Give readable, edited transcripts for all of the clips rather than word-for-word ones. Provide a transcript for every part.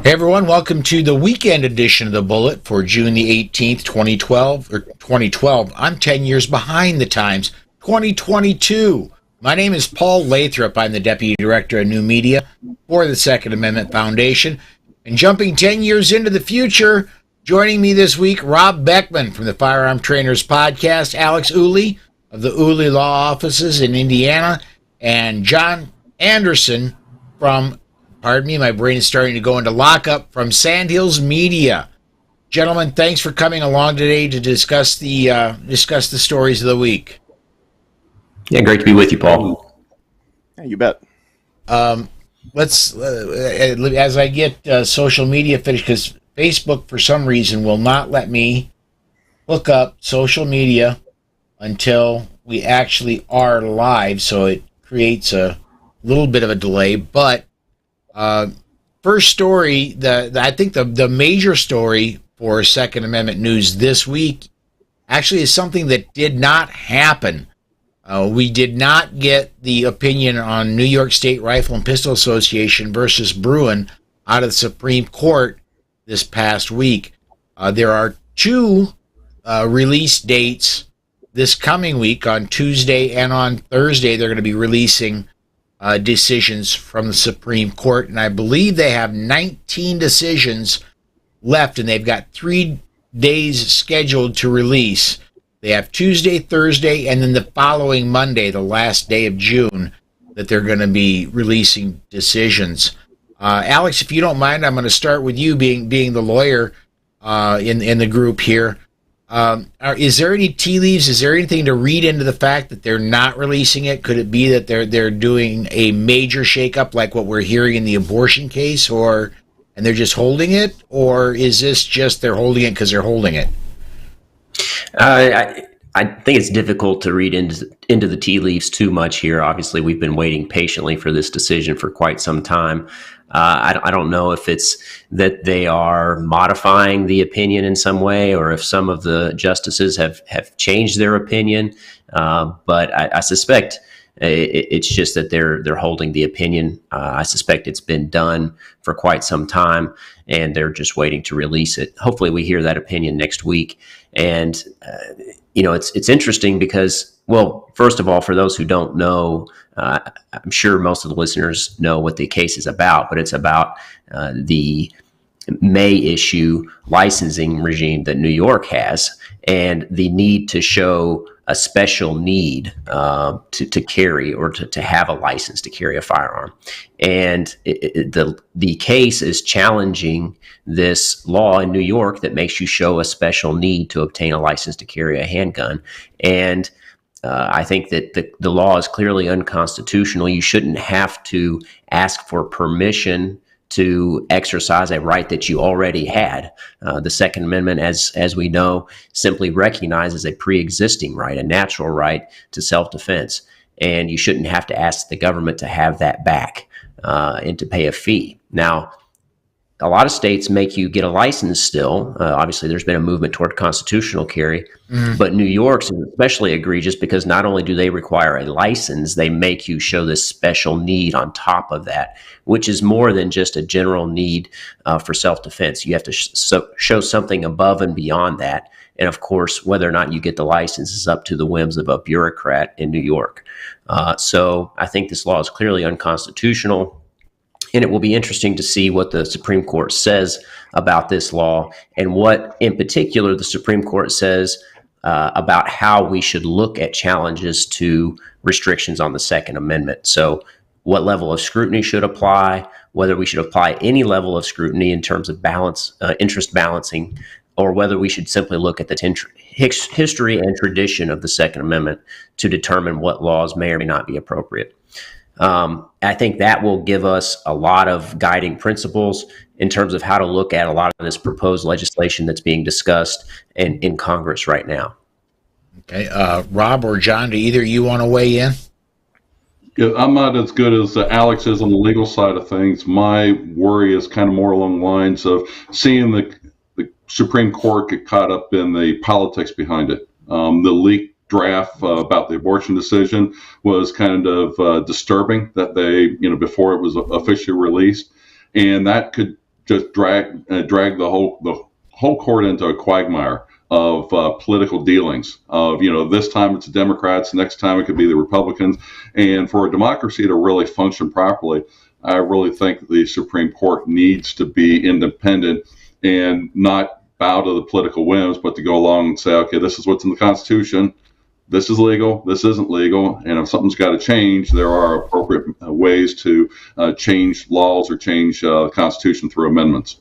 Hey everyone, welcome to the weekend edition of The Bullet for June the 18th, 2012. I'm 10 years behind the times, 2022. My name is Paul Lathrop. I'm the Deputy Director of New Media for the Second Amendment Foundation. And jumping 10 years into the future, joining me this week, Rob Beckman from the Firearm Trainers Podcast, Alex Ooley of the Ooley Law offices in Indiana, and John Anderson from, pardon me, my brain is starting to go into lockup, from Sandhills Media. Gentlemen, thanks for coming along today to discuss the stories of the week. Yeah, great to be with you, Paul. Yeah, you bet. Let's as I get social media finished, because Facebook for some reason will not let me look up social media until we actually are live, so it creates a little bit of a delay. But first story, I think the major story for Second Amendment news this week actually is something that did not happen. We did not get the opinion on New York State Rifle and Pistol Association versus Bruin out of the Supreme Court this past week. There are two release dates this coming week. On Tuesday and on Thursday, they're going to be releasing decisions from the Supreme Court, and I believe they have 19 decisions left, and they've got 3 days scheduled to release. They have Tuesday, Thursday, and then the following Monday, the last day of June, that they're going to be releasing decisions. Alex, if you don't mind, I'm going to start with you, being the lawyer in the group here. Is there any tea leaves? Is there anything to read into the fact that they're not releasing it? Could it be that they're doing a major shakeup like what we're hearing in the abortion case, and they're just holding it, or is this just they're holding it because they're holding it? I think it's difficult to read into the tea leaves too much here. Obviously, we've been waiting patiently for this decision for quite some time. I don't know if it's that they are modifying the opinion in some way, or if some of the justices have changed their opinion. But I suspect it's just that they're holding the opinion. I suspect it's been done for quite some time, and they're just waiting to release it. Hopefully, we hear that opinion next week. And it's interesting because, well, first of all, for those who don't know, I'm sure most of the listeners know what the case is about, but it's about the May issue licensing regime that New York has, and the need to show a special need to carry or to have a license to carry a firearm. And the case is challenging this law in New York that makes you show a special need to obtain a license to carry a handgun. And I think that the law is clearly unconstitutional. You shouldn't have to ask for permission to exercise a right that you already had. The Second Amendment, as we know, simply recognizes a pre-existing right, a natural right to self-defense. And you shouldn't have to ask the government to have that back and to pay a fee. Now, a lot of states make you get a license still. Obviously, there's been a movement toward constitutional carry, but New York's is especially egregious because not only do they require a license, they make you show this special need on top of that, which is more than just a general need for self-defense. You have to show something above and beyond that. And of course, whether or not you get the license is up to the whims of a bureaucrat in New York. So I think this law is clearly unconstitutional. And it will be interesting to see what the Supreme Court says about this law, and what in particular the Supreme Court says about how we should look at challenges to restrictions on the Second Amendment. So what level of scrutiny should apply, whether we should apply any level of scrutiny in terms of interest balancing, or whether we should simply look at the history and tradition of the Second Amendment to determine what laws may or may not be appropriate. I think that will give us a lot of guiding principles in terms of how to look at a lot of this proposed legislation that's being discussed in Congress right now. Okay. Rob or John, do either of you want to weigh in? Yeah, I'm not as good as Alex is on the legal side of things. My worry is kind of more along the lines of seeing the Supreme Court get caught up in the politics behind it. The leak draft about the abortion decision was kind of disturbing that they, before it was officially released. And that could just drag the whole court into a quagmire of political dealings. Of this time it's the Democrats, next time it could be the Republicans, and for a democracy to really function properly, I really think the Supreme Court needs to be independent and not bow to the political whims, but to go along and say, okay, this is what's in the Constitution. This is legal. This isn't legal. And if something's got to change, there are appropriate ways to change laws or change the Constitution through amendments.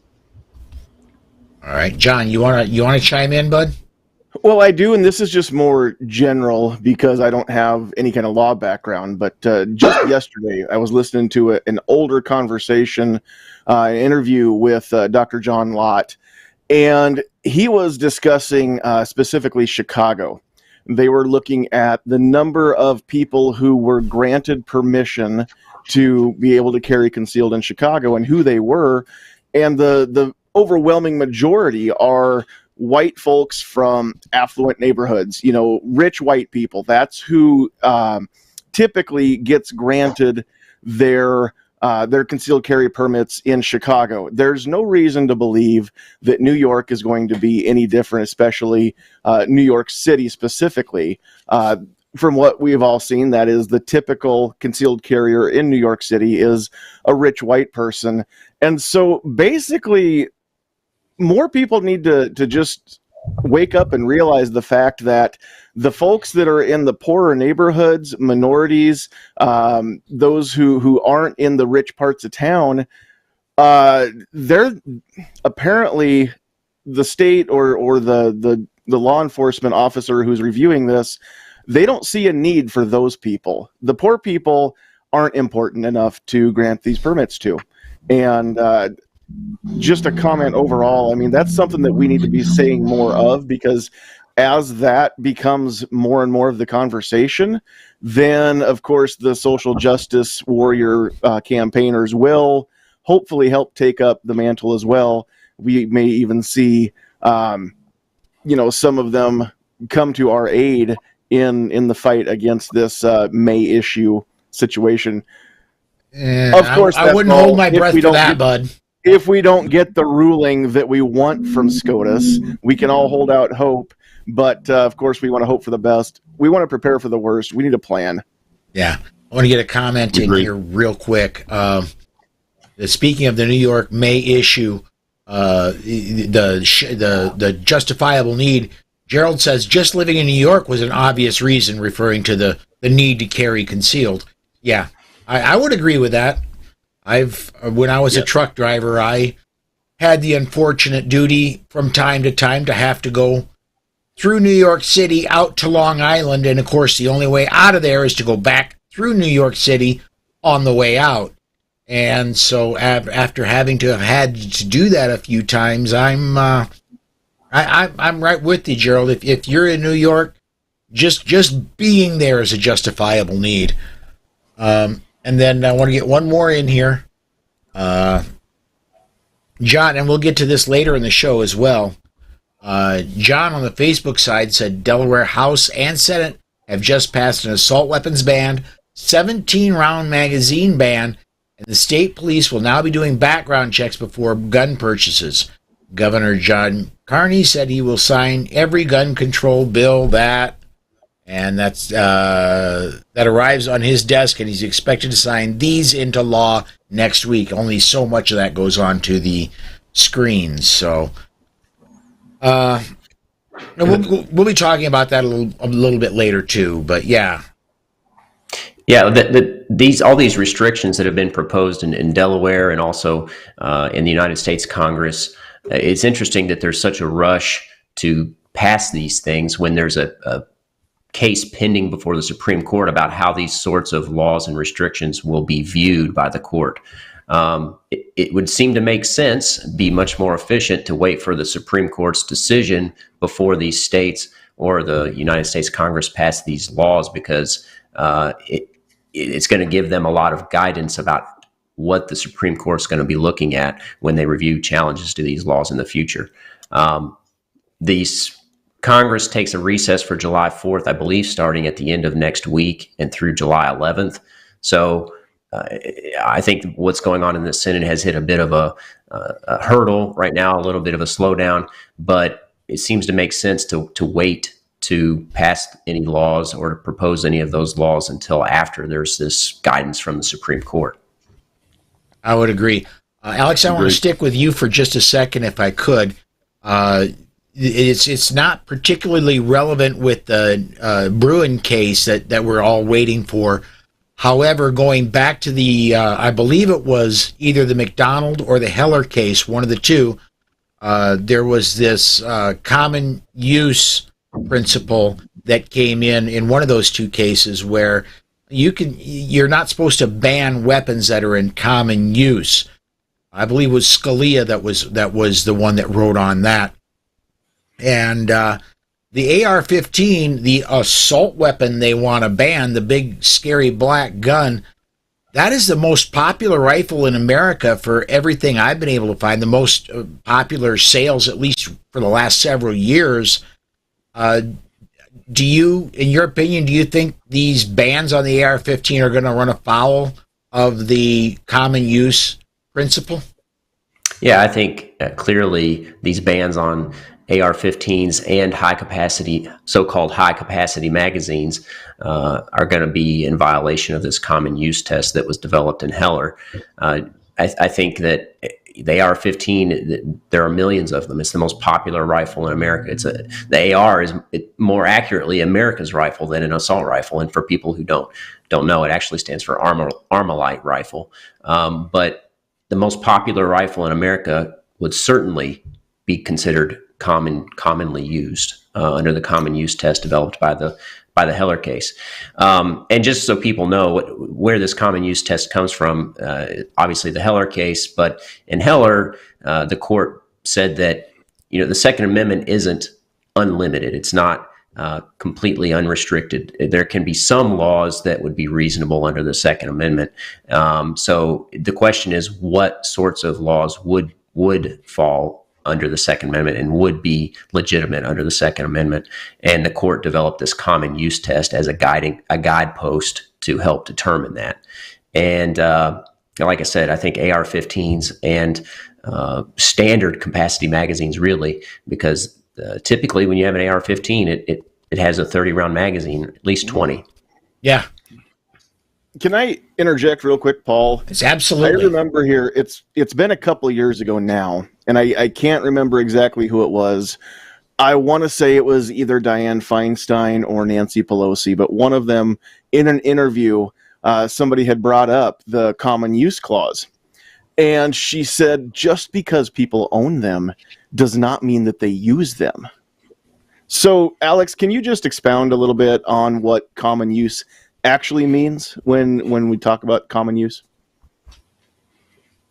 All right, John, you wanna chime in, bud? Well, I do, and this is just more general because I don't have any kind of law background. But just yesterday, I was listening to an older conversation, an interview with Dr. John Lott, and he was discussing specifically Chicago. They were looking at the number of people who were granted permission to be able to carry concealed in Chicago and who they were, and the overwhelming majority are white folks from affluent neighborhoods, rich white people. That's who typically gets granted their concealed carry permits in Chicago. There's no reason to believe that New York is going to be any different, especially New York City specifically. From what we've all seen, that is the typical concealed carrier in New York City is a rich white person. And so basically, more people need to just wake up and realize the fact that the folks that are in the poorer neighborhoods, minorities, those who aren't in the rich parts of town, they're apparently the state or the law enforcement officer who's reviewing this, they don't see a need for those people. The poor people aren't important enough to grant these permits to. And just a comment overall, I mean, that's something that we need to be saying more of, because as that becomes more and more of the conversation, then of course the social justice warrior campaigners will hopefully help take up the mantle as well. We may even see, some of them come to our aid in the fight against this May issue situation. Of course, I wouldn't hold my breath for that, bud. If we don't get the ruling that we want from SCOTUS, we can all hold out hope. But, of course, we want to hope for the best. We want to prepare for the worst. We need a plan. Yeah. I want to get a comment in here real quick. Speaking of the New York May issue, the justifiable need, Gerald says just living in New York was an obvious reason, referring to the need to carry concealed. Yeah, I would agree with that. When I was a truck driver, I had the unfortunate duty from time to time to have to go through New York City out to Long Island, and of course the only way out of there is to go back through New York City on the way out. And so after having to have had to do that a few times, I'm right with you, Gerald. If you're in New York, just being there is a justifiable need. And then I want to get one more in here. John, and we'll get to this later in the show as well. John on the Facebook side said Delaware House and Senate have just passed an assault weapons ban, 17-round magazine ban, and the state police will now be doing background checks before gun purchases. Governor John Carney said he will sign every gun control bill that arrives on his desk, and he's expected to sign these into law next week. Only so much of that goes onto the screens. So we'll be talking about that a little bit later too. But yeah. Yeah, all these restrictions that have been proposed in Delaware and also in the United States Congress, it's interesting that there's such a rush to pass these things when there's a case pending before the Supreme Court about how these sorts of laws and restrictions will be viewed by the court. It would seem to make sense, be much more efficient to wait for the Supreme Court's decision before these states or the United States Congress pass these laws, because it's going to give them a lot of guidance about what the Supreme Court's going to be looking at when they review challenges to these laws in the future. Congress takes a recess for July 4th, I believe, starting at the end of next week and through July 11th. So I think what's going on in the Senate has hit a bit of a hurdle right now, a little bit of a slowdown, but it seems to make sense to wait to pass any laws or to propose any of those laws until after there's this guidance from the Supreme Court. I would agree. Alex, I want to stick with you for just a second, if I could. It's not particularly relevant with the Bruin case that we're all waiting for. However, going back to the, I believe it was either the McDonald or the Heller case, one of the two, there was this common use principle that came in one of those two cases where you're not supposed to ban weapons that are in common use. I believe it was Scalia that was the one that wrote on that. And the AR-15, the assault weapon they want to ban, the big scary black gun, that is the most popular rifle in America for everything I've been able to find, the most popular sales, at least for the last several years. Do you, in your opinion, do you think these bans on the AR-15 are going to run afoul of the common use principle? Yeah, I think clearly these bans on AR-15s and so-called high-capacity magazines are going to be in violation of this common use test that was developed in Heller. I think that the AR-15, there are millions of them. It's the most popular rifle in America. The AR is more accurately America's rifle than an assault rifle. And for people who don't know, it actually stands for Armalite rifle. But the most popular rifle in America would certainly be considered commonly used under the common use test developed by the Heller case. And just so people know where this common use test comes from, obviously the Heller case, but in Heller, the court said that, the Second Amendment isn't unlimited. It's not completely unrestricted. There can be some laws that would be reasonable under the Second Amendment. So the question is, what sorts of laws would fall under the Second Amendment and would be legitimate under the Second Amendment? And the court developed this common use test as a guidepost to help determine that. And like I said, I think AR-15s and standard capacity magazines, really, because typically when you have an AR-15, it has a 30-round magazine, at least 20. Yeah. Can I interject real quick, Paul? It's absolutely. I remember here, it's been a couple of years ago now, and I can't remember exactly who it was. I want to say it was either Dianne Feinstein or Nancy Pelosi, but one of them in an interview, somebody had brought up the common use clause. And she said, just because people own them does not mean that they use them. So, Alex, can you just expound a little bit on what common use actually means when we talk about common use?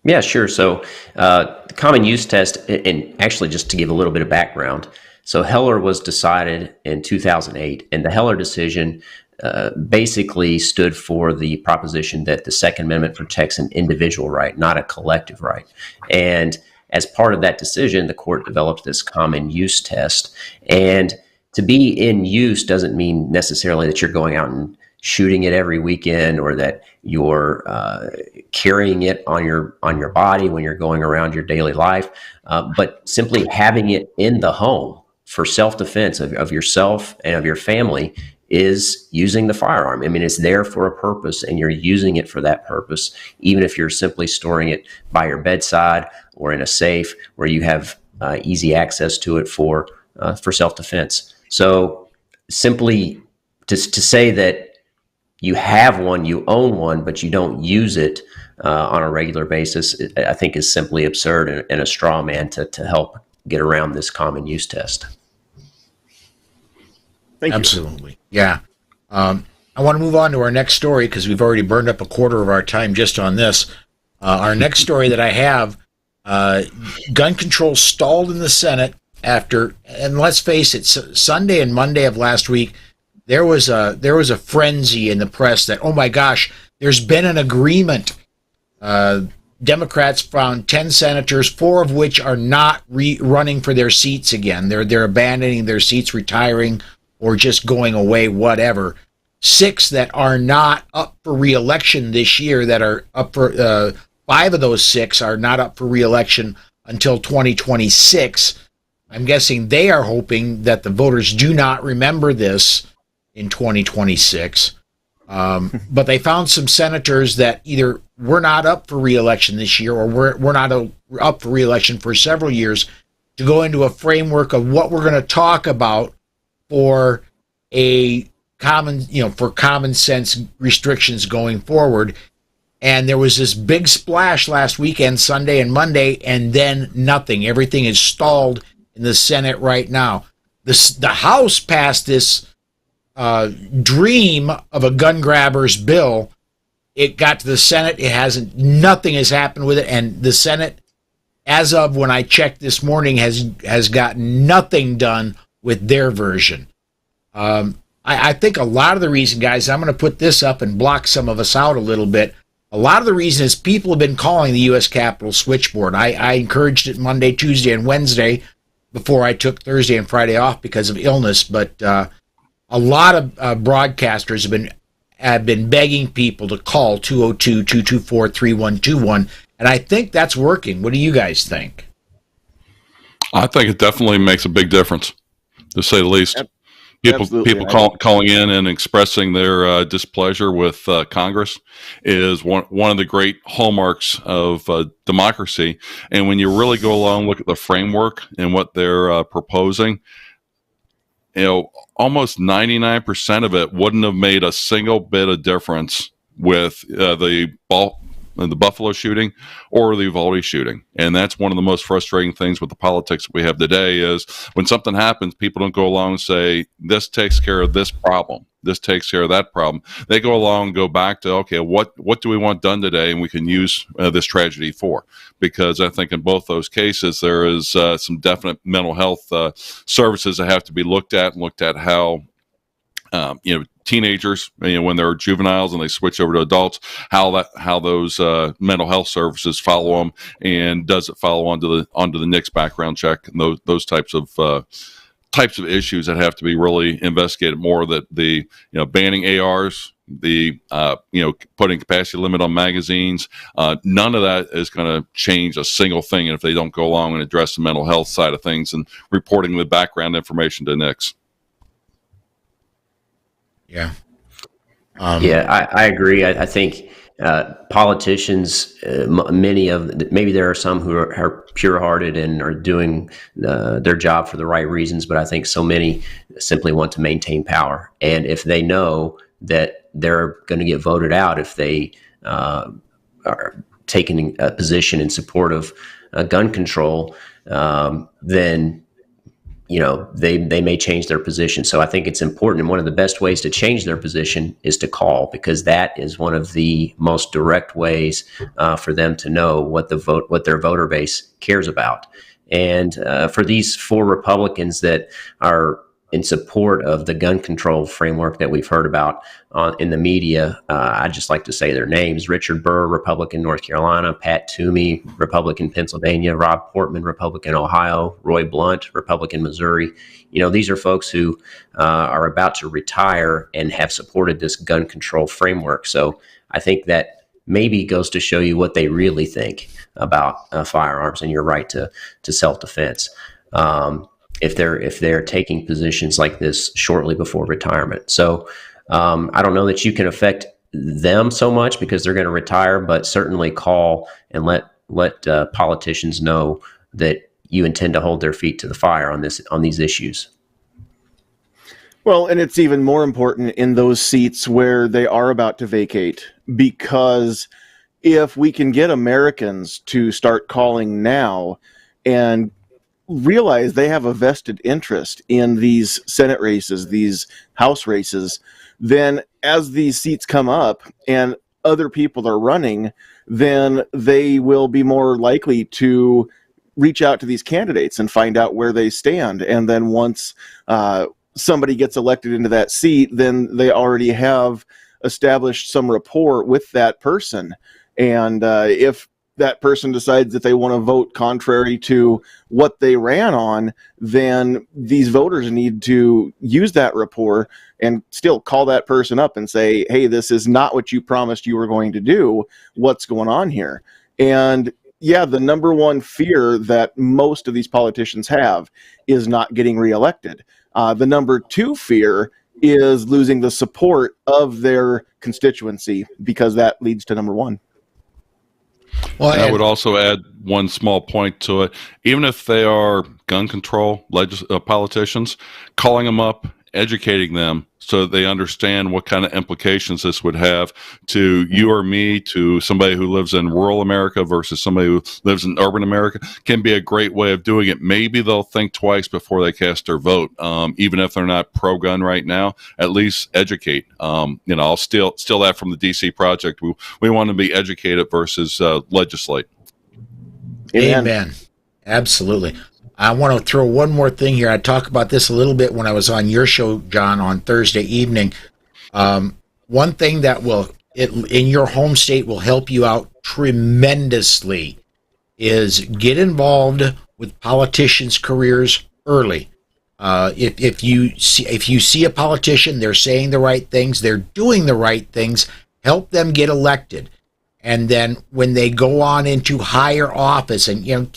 Yeah, sure. So the common use test, and actually just to give a little bit of background, so Heller was decided in 2008, and the Heller decision basically stood for the proposition that the Second Amendment protects an individual right, not a collective right. And as part of that decision, the court developed this common use test. And to be in use doesn't mean necessarily that you're going out and shooting it every weekend, or that you're carrying it on your body when you're going around your daily life, but simply having it in the home for self-defense of yourself and of your family is using the firearm. I mean, it's there for a purpose, and you're using it for that purpose, even if you're simply storing it by your bedside or in a safe where you have easy access to it for self-defense. So simply to say that you have one, you own one, but you don't use it on a regular basis, I think is simply absurd and a straw man to help get around this common use test. Thank you. Absolutely. Yeah. I want to move on to our next story because we've already burned up a quarter of our time just on this. Our next story that I have, gun control stalled in the Senate after, and let's face it, Sunday and Monday of last week, there was a frenzy in the press that, oh my gosh, there's been an agreement. Democrats found 10 senators, 4 of which are not running for their seats again. They're abandoning their seats, retiring, or just going away, whatever. 6 that are not up for re-election this year, that are up for 5 of those 6 are not up for re-election until 2026. I'm guessing they are hoping that the voters do not remember this in 2026. But they found some senators that either were not up for re-election this year or were not up for re-election for several years to go into a framework of what we're going to talk about for a common, for common sense restrictions going forward. And there was this big splash last weekend, Sunday and Monday, and then nothing. Everything is stalled in the Senate right now. The House passed this dream of a gun grabbers bill. It got to the Senate. Nothing has happened with it. And the Senate, as of when I checked this morning, has gotten nothing done with their version. I think a lot of the reason, guys, I'm going to put this up and block some of us out a little bit. A lot of the reason is people have been calling the U.S. Capitol switchboard. I encouraged it Monday, Tuesday, and Wednesday before I took Thursday and Friday off because of illness. But a lot of broadcasters have been begging people to call 202-224-3121, and I think that's working. What do you guys think? I think it definitely makes a big difference, to say the least. People calling in and expressing their displeasure with Congress is one of the great hallmarks of democracy. And when you really go along, look at the framework and what they're proposing, almost 99% of it wouldn't have made a single bit of difference with the Buffalo shooting or the Uvalde shooting. And that's one of the most frustrating things with the politics that we have today is when something happens, people don't go along and say, this takes care of this problem. This takes care of that problem. They go along and go back to, okay, what do we want done today? And we can use this tragedy for, because I think in both those cases, there is some definite mental health services that have to be looked at how, teenagers, when they're juveniles and they switch over to adults, how those mental health services follow them, and does it follow onto the NICS background check, and those types of issues that have to be really investigated more. That the banning ARs, the putting capacity limit on magazines, none of that is going to change a single thing if they don't go along and address the mental health side of things and reporting the background information to NICS. Yeah. I agree. I think politicians, maybe there are some who are pure-hearted and are doing their job for the right reasons, but I think so many simply want to maintain power. And if they know that they're going to get voted out if they are taking a position in support of gun control, then they may change their position. So I think it's important, and one of the best ways to change their position is to call, because that is one of the most direct ways for them to know what their voter base cares about. And for these 4 Republicans that are in support of the gun control framework that we've heard about in the media, I'd just like to say their names: Richard Burr, Republican, North Carolina; Pat Toomey, Republican, Pennsylvania; Rob Portman, Republican, Ohio; Roy Blunt, Republican, Missouri. These are folks who are about to retire and have supported this gun control framework. So I think that maybe goes to show you what they really think about firearms and your right to self-defense. If they're taking positions like this shortly before retirement. So I don't know that you can affect them so much because they're going to retire, but certainly call and let politicians know that you intend to hold their feet to the fire on these issues. Well, and it's even more important in those seats where they are about to vacate, because if we can get Americans to start calling now and realize they have a vested interest in these Senate races, these House races, then as these seats come up and other people are running, then they will be more likely to reach out to these candidates and find out where they stand. And then once somebody gets elected into that seat, then they already have established some rapport with that person. And if that person decides that they want to vote contrary to what they ran on, then these voters need to use that rapport and still call that person up and say, hey, this is not what you promised you were going to do. What's going on here? And yeah, the number one fear that most of these politicians have is not getting reelected. The number two fear is losing the support of their constituency, because that leads to number one. Well, I would also add one small point to it. Even if they are gun control politicians, calling them up, educating them so that they understand what kind of implications this would have to you or me, to somebody who lives in rural America versus somebody who lives in urban America, can be a great way of doing it. Maybe they'll think twice before they cast their vote, even if they're not pro-gun right now. At least educate. I'll steal that from the DC Project. We want to be educated versus legislate. Amen. Absolutely. I want to throw one more thing here. I talked about this a little bit when I was on your show, John, on Thursday evening. One thing that in your home state will help you out tremendously is get involved with politicians' careers early. If you see a politician, they're saying the right things, they're doing the right things, help them get elected. And then when they go on into higher office, and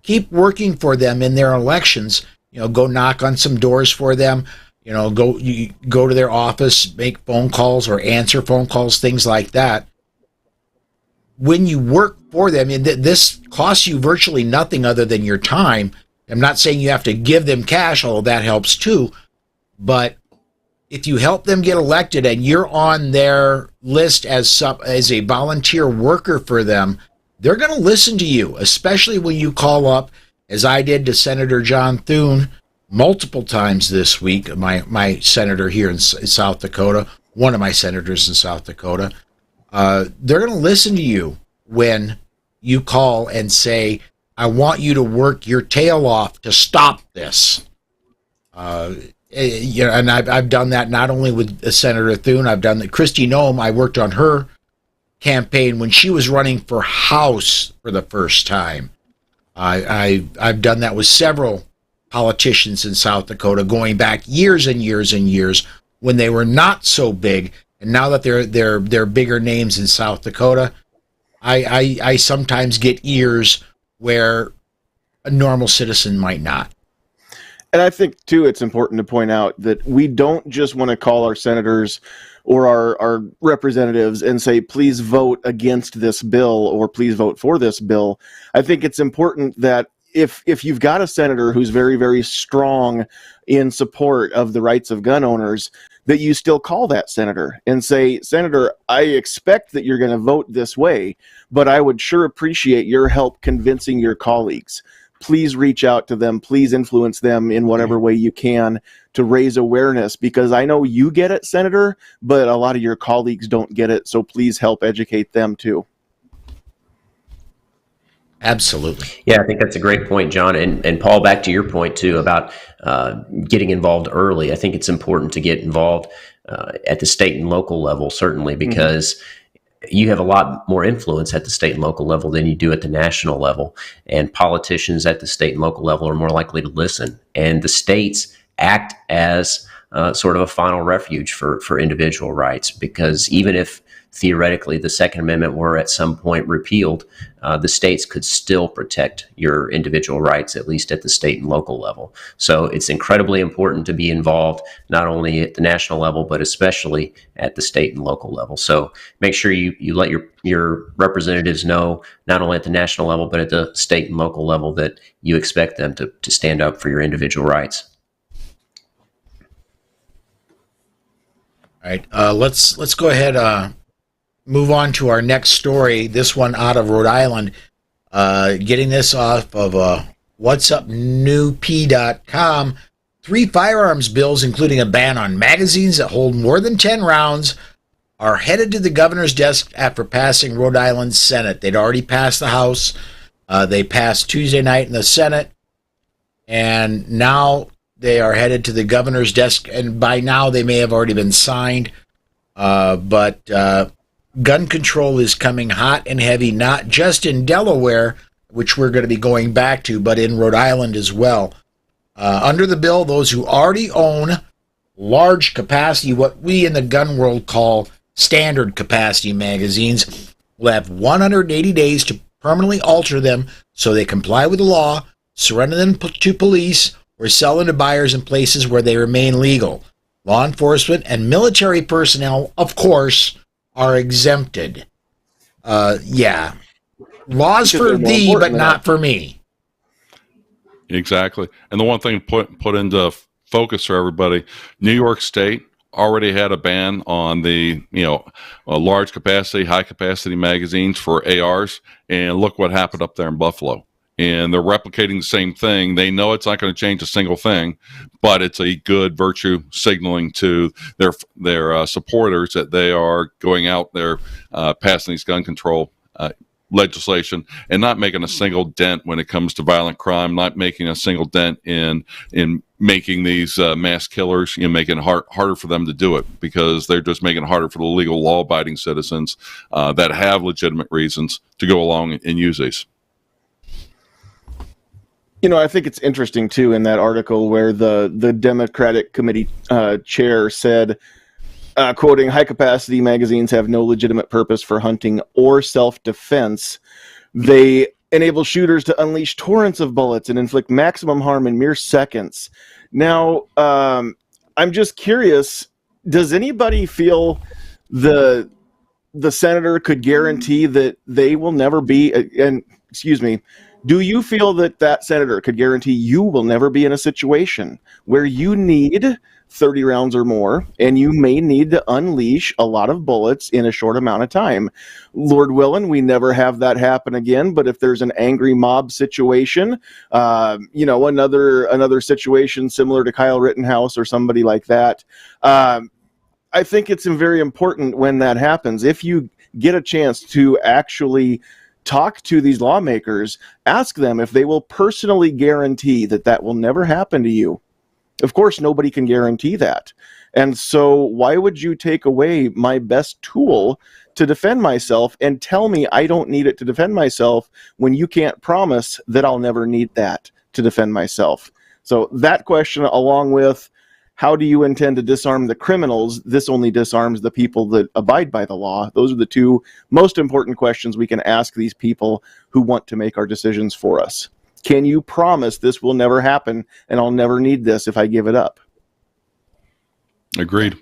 keep working for them in their elections, go knock on some doors for them, go to their office, make phone calls or answer phone calls, things like that. When you work for them, and this costs you virtually nothing other than your time. I'm not saying you have to give them cash, although that helps too. But if you help them get elected and you're on their list as a volunteer worker for them, they're going to listen to you, especially when you call up, as I did to Senator John Thune multiple times this week, my senator here in South Dakota, one of my senators in South Dakota. They're going to listen to you when you call and say, I want you to work your tail off to stop this. And I've done that not only with Senator Thune, I've done that. Kristi Noem, I worked on her campaign when she was running for House for the first time. I've done that with several politicians in South Dakota going back years and years and years when they were not so big, and now that they're bigger names in South Dakota, I sometimes get ears where a normal citizen might not. And I think, too, it's important to point out that we don't just want to call our senators or our representatives and say, please vote against this bill or please vote for this bill. I think it's important that if you've got a senator who's very, very strong in support of the rights of gun owners, that you still call that senator and say, Senator, I expect that you're going to vote this way, but I would sure appreciate your help convincing your colleagues. Please reach out to them. Please influence them in whatever way you can to raise awareness, because I know you get it, Senator, but a lot of your colleagues don't get it. So please help educate them too. Absolutely. Yeah, I think that's a great point, John. And Paul, back to your point too about getting involved early. I think it's important to get involved at the state and local level, certainly, because you have a lot more influence at the state and local level than you do at the national level. And politicians at the state and local level are more likely to listen. And the states act as sort of a final refuge for individual rights, because even if theoretically the Second Amendment were at some point repealed, the states could still protect your individual rights, at least at the state and local level. So it's incredibly important to be involved, not only at the national level, but especially at the state and local level. So make sure you let your representatives know, not only at the national level, but at the state and local level, that you expect them to stand up for your individual rights. All right, let's go ahead, move on to our next story. This one out of Rhode Island. Getting this off of whatsupnewp.com. 3 firearms bills, including a ban on magazines that hold more than 10 rounds, are headed to the governor's desk after passing Rhode Island's Senate. They'd already passed the House. They passed Tuesday night in the Senate. And now they are headed to the governor's desk. And by now they may have already been signed. But gun control is coming hot and heavy, not just in Delaware, which we're going to be going back to, but in Rhode Island as well. Under the bill, those who already own large capacity, what we in the gun world call standard capacity magazines, will have 180 days to permanently alter them so they comply with the law, surrender them to police, or sell them to buyers in places where they remain legal. Law enforcement and military personnel, of course, are exempted. Yeah. Laws for thee, but not for me. Exactly. And the one thing to put into focus for everybody, New York State already had a ban on the, large capacity, high capacity magazines for ARs. And look what happened up there in Buffalo. And they're replicating the same thing. They know it's not going to change a single thing, but it's a good virtue signaling to their supporters that they are going out there passing these gun control legislation and not making a single dent when it comes to violent crime, not making a single dent in making these mass killers, making it harder for them to do it, because they're just making it harder for the legal law-abiding citizens that have legitimate reasons to go along and use these. I think it's interesting, too, in that article where the Democratic committee chair said, quoting, high-capacity magazines have no legitimate purpose for hunting or self-defense. They enable shooters to unleash torrents of bullets and inflict maximum harm in mere seconds. Now, I'm just curious, does anybody feel the senator could guarantee that they will never be, do you feel that senator could guarantee you will never be in a situation where you need 30 rounds or more, and you may need to unleash a lot of bullets in a short amount of time? Lord willing, we never have that happen again, but if there's an angry mob situation, another situation similar to Kyle Rittenhouse or somebody like that, I think it's very important when that happens, if you get a chance to actually talk to these lawmakers, ask them if they will personally guarantee that will never happen to you. Of course, nobody can guarantee that. And so why would you take away my best tool to defend myself and tell me I don't need it to defend myself when you can't promise that I'll never need that to defend myself? So that question, along with how do you intend to disarm the criminals, this only disarms the people that abide by the law. Those are the two most important questions we can ask these people who want to make our decisions for us. Can you promise this will never happen and I'll never need this if I give it up? Agreed.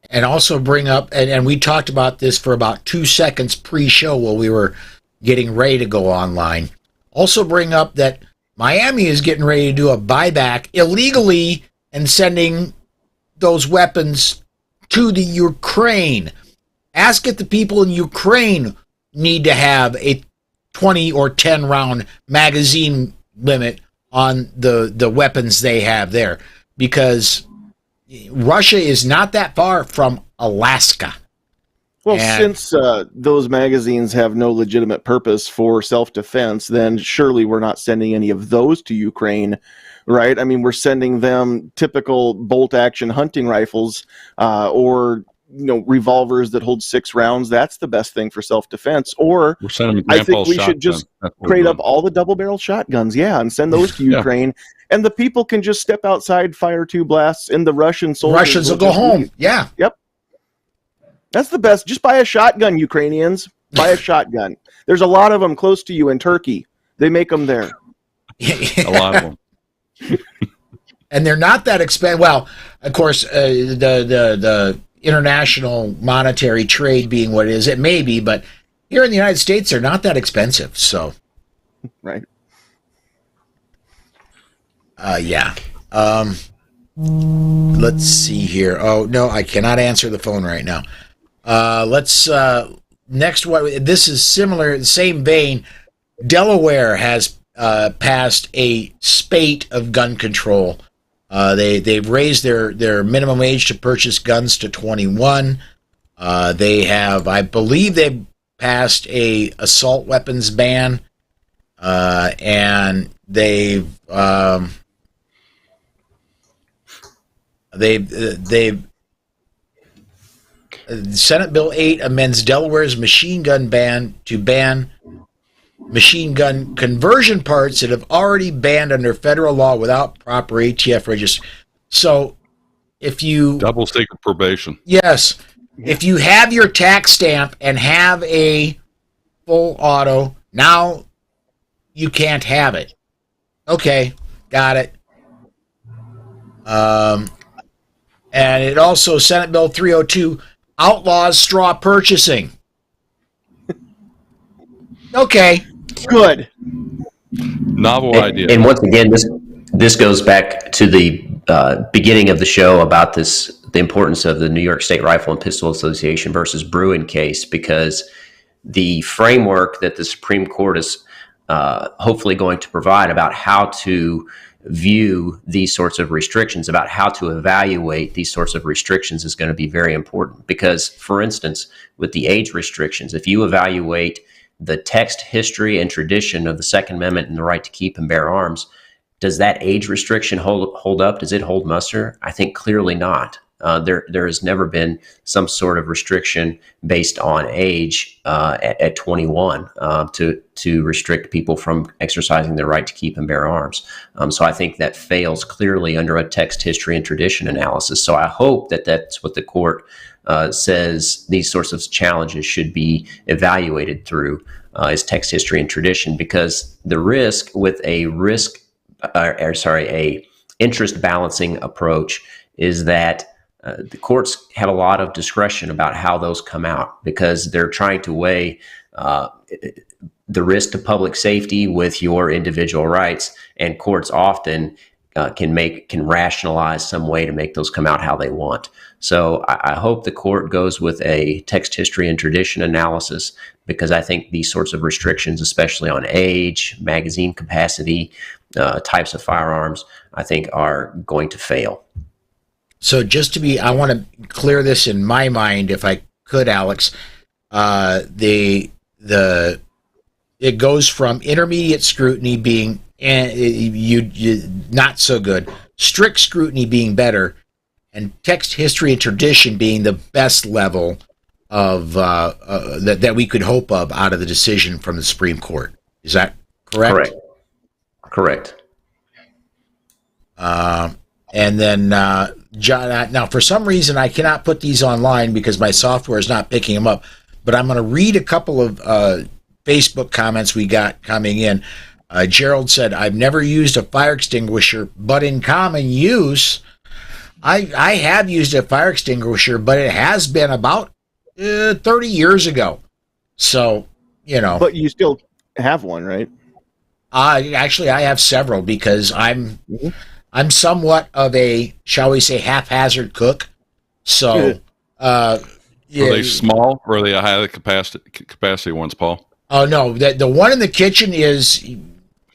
And also bring up, and we talked about this for about 2 seconds pre-show while we were getting ready to go online. Also bring up that Miami is getting ready to do a buyback illegally and sending those weapons to the Ukraine. Ask if the people in Ukraine need to have a 20 or 10 round magazine limit on the weapons they have there, because Russia is not that far from Alaska. Well, since those magazines have no legitimate purpose for self-defense, then surely we're not sending any of those to Ukraine, right? I mean, we're sending them typical bolt-action hunting rifles or revolvers that hold 6 rounds. That's the best thing for self-defense. Or I think we should just crate up all the double-barrel shotguns, and send those to Ukraine. And the people can just step outside, fire 2 blasts, and the Russians will go home. Yeah. Yep. That's the best. Just buy a shotgun, Ukrainians. Buy a shotgun. There's a lot of them close to you in Turkey. They make them there. A lot of them. And they're not that expensive. Well, of course, the international monetary trade being what it is, it may be, but here in the United States, they're not that expensive. So, right. Yeah. Let's see here. Oh, no, I cannot answer the phone right now. Next one. This is similar, the same vein. Delaware has passed a spate of gun control. They've raised their minimum age to purchase guns to 21. They have, I believe, they've passed a assault weapons ban, and they've Senate Bill 8 amends Delaware's machine gun ban to ban machine gun conversion parts that have already banned under federal law without proper ATF registration. So if you... Double secret probation. Yes. If you have your tax stamp and have a full auto, now you can't have it. Okay, got it. And it also, Senate Bill 302, outlaws straw purchasing. Okay. Good. Novel idea. And once again, this goes back to the beginning of the show about the importance of the New York State Rifle and Pistol Association versus Bruin case, because the framework that the Supreme Court is hopefully going to provide about how to view these sorts of restrictions, about how to evaluate these sorts of restrictions, is going to be very important. Because, for instance, with the age restrictions, if you evaluate the text, history, and tradition of the Second Amendment and the right to keep and bear arms, does that age restriction hold up? Does it hold muster? I think clearly not. There has never been some sort of restriction based on age at 21 to restrict people from exercising their right to keep and bear arms. So I think that fails clearly under a text, history, and tradition analysis. So I hope that that's what the court says these sorts of challenges should be evaluated through is text, history, and tradition, because the risk with a interest balancing approach is that the courts have a lot of discretion about how those come out, because they're trying to weigh the risk to public safety with your individual rights, and courts often can rationalize some way to make those come out how they want. So I hope the court goes with a text, history, and tradition analysis, because I think these sorts of restrictions, especially on age, magazine capacity, types of firearms, I think are going to fail. So I want to clear this in my mind, if I could, Alex. It goes from intermediate scrutiny being not so good, strict scrutiny being better, and text, history, and tradition being the best level of that we could hope of out of the decision from the Supreme Court. Is that correct? Correct. And then, John, now for some reason I cannot put these online because my software is not picking them up, but I'm going to read a couple of Facebook comments we got coming in. Gerald said, I've never used a fire extinguisher, but in common use, I have used a fire extinguisher, but it has been about 30 years ago. So, But you still have one, right? Actually, I have several, because I'm somewhat of a, shall we say, haphazard cook. So, Are they small, or are they a high capacity ones, Paul? Oh no, the one in the kitchen is,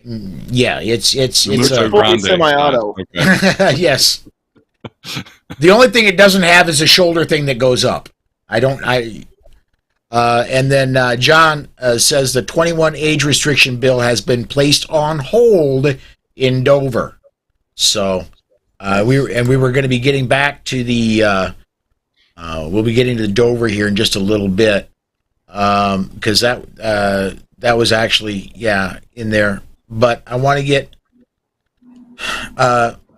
it's a fully semi-auto. Okay. Yes. The only thing it doesn't have is a shoulder thing that goes up. And then John says the 21 age restriction bill has been placed on hold in Dover. So we were going to be getting back to the we'll be getting to the Dover here in just a little bit, because that was actually in there. But I want to get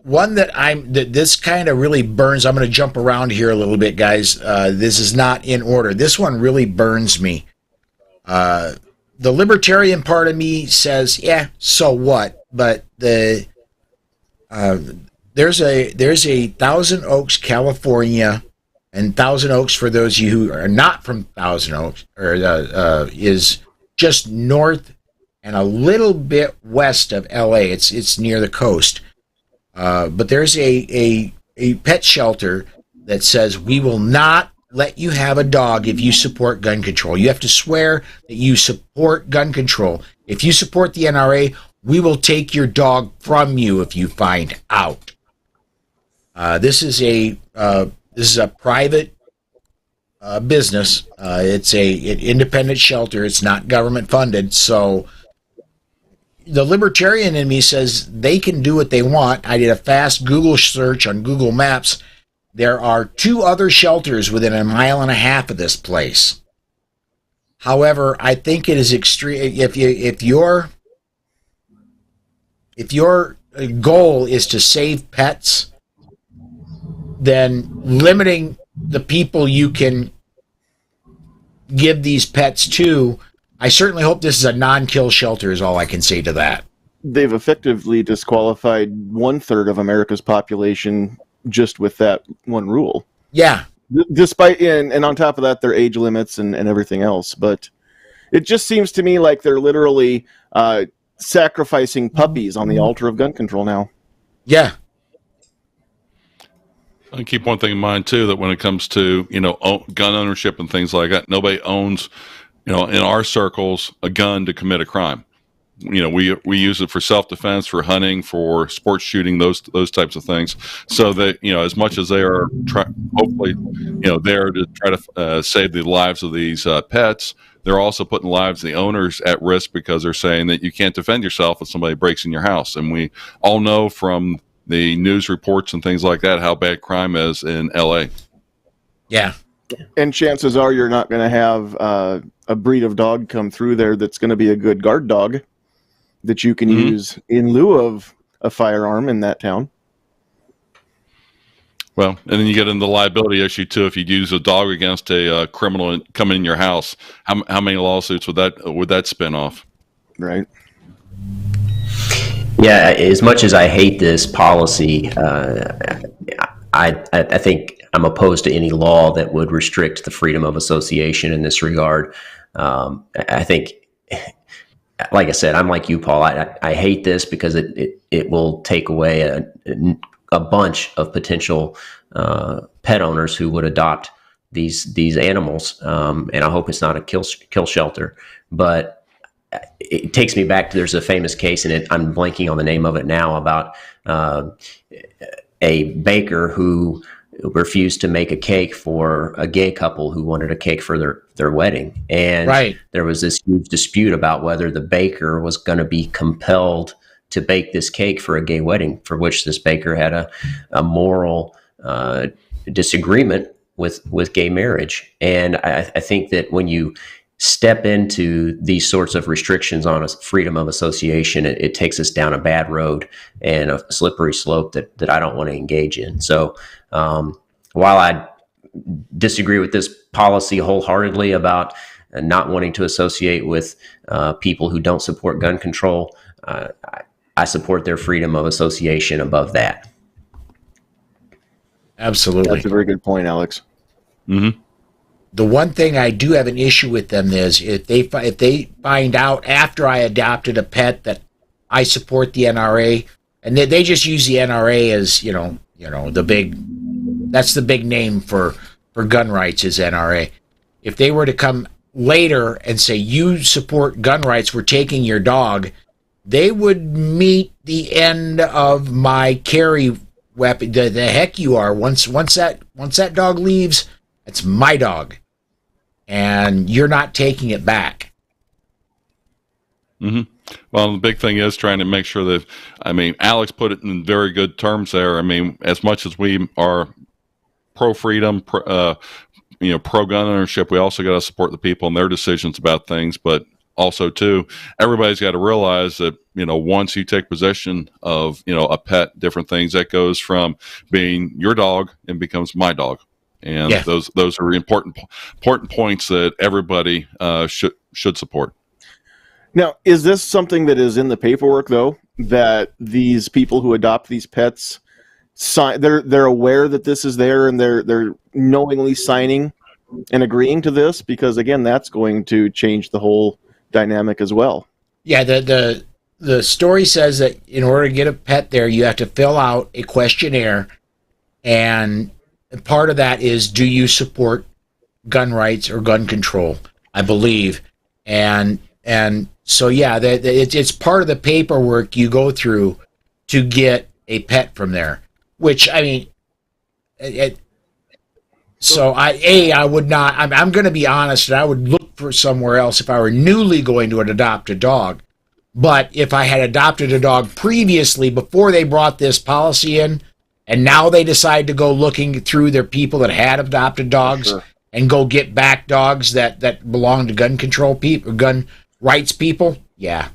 one that this kind of really burns. I'm going to jump around here a little bit, guys. This is not in order. This one really burns me. The libertarian part of me says, so what? But there's a Thousand Oaks, California, and Thousand Oaks, for those of you who are not from Thousand Oaks, is just north and a little bit west of LA. It's near the coast. But there's a pet shelter that says, we will not let you have a dog if you support gun control. You have to swear that you support gun control. If you support the NRA, we will take your dog from you if you find out. This is a private business. It's an independent shelter. It's not government funded. So the libertarian in me says they can do what they want. I did a fast Google search on Google Maps. There are 2 other shelters within a mile and a half of this place. However, I think it is extreme. If your goal is to save pets, then limiting the people you can give these pets to, I certainly hope this is a non-kill shelter is all I can say to that. They've effectively disqualified 1/3 of America's population just with that one rule. Yeah. Despite, and on top of that, their age limits and everything else. But it just seems to me like they're literally sacrificing puppies on the altar of gun control now. Yeah. I keep one thing in mind too, that when it comes to, gun ownership and things like that, nobody owns, in our circles, a gun to commit a crime. We use it for self-defense, for hunting, for sports shooting, those types of things. So that, as much as they are hopefully, there to try to save the lives of these pets, they're also putting the lives of the owners at risk, because they're saying that you can't defend yourself if somebody breaks in your house. And we all know from the news reports and things like that how bad crime is in LA. Yeah. And chances are you're not going to have a breed of dog come through there that's going to be a good guard dog that you can use in lieu of a firearm in that town. Well, and then you get into the liability issue too. If you use a dog against a criminal coming in your house, how many lawsuits would that spin off? Right. Yeah, as much as I hate this policy, I think I'm opposed to any law that would restrict the freedom of association in this regard. I think, like I said, I'm like you, Paul. I hate this because it will take away a bunch of potential pet owners who would adopt these animals, and I hope it's not a kill shelter. But it takes me back to, there's a famous case, and I'm blanking on the name of it now, about a baker who refused to make a cake for a gay couple who wanted a cake for their wedding. And there was this huge dispute about whether the baker was going to be compelled to bake this cake for a gay wedding, for which this baker had a moral disagreement with gay marriage. And I think that when you step into these sorts of restrictions on a freedom of association, it takes us down a bad road and a slippery slope that I don't want to engage in. So while I disagree with this policy wholeheartedly about not wanting to associate with people who don't support gun control, I support their freedom of association above that. Absolutely. That's a very good point, Alex. Mm-hmm. The one thing I do have an issue with them is if they find out after I adopted a pet that I support the NRA, and they just use the NRA as that's the big name for gun rights is NRA. If they were to come later and say you support gun rights, we're taking your dog, they would meet the end of my carry weapon. The heck you are. Once that dog leaves, it's my dog, and you're not taking it back. Mm-hmm. Well, the big thing is trying to make sure that, Alex put it in very good terms there. As much as we are pro-freedom, pro-gun ownership, we also got to support the people and their decisions about things. But also, too, everybody's got to realize that, once you take possession of, a pet, different things, that goes from being your dog and becomes my dog. And those are important points that everybody should support. Now, is this something that is in the paperwork, though, that these people who adopt these pets they're aware that this is there, and they're knowingly signing and agreeing to this? Because again, that's going to change the whole dynamic as well. Yeah, the story says that in order to get a pet there, you have to fill out a questionnaire, and part of that is, do you support gun rights or gun control, I believe. And so, yeah, it's part of the paperwork you go through to get a pet from there, which, I would not, I'm going to be honest, and I would look for somewhere else if I were newly going to adopt a dog. But if I had adopted a dog previously, before they brought this policy in, And now they decide to go looking through their people that had adopted dogs and go get back dogs that belong to gun control people, gun rights people. Yeah,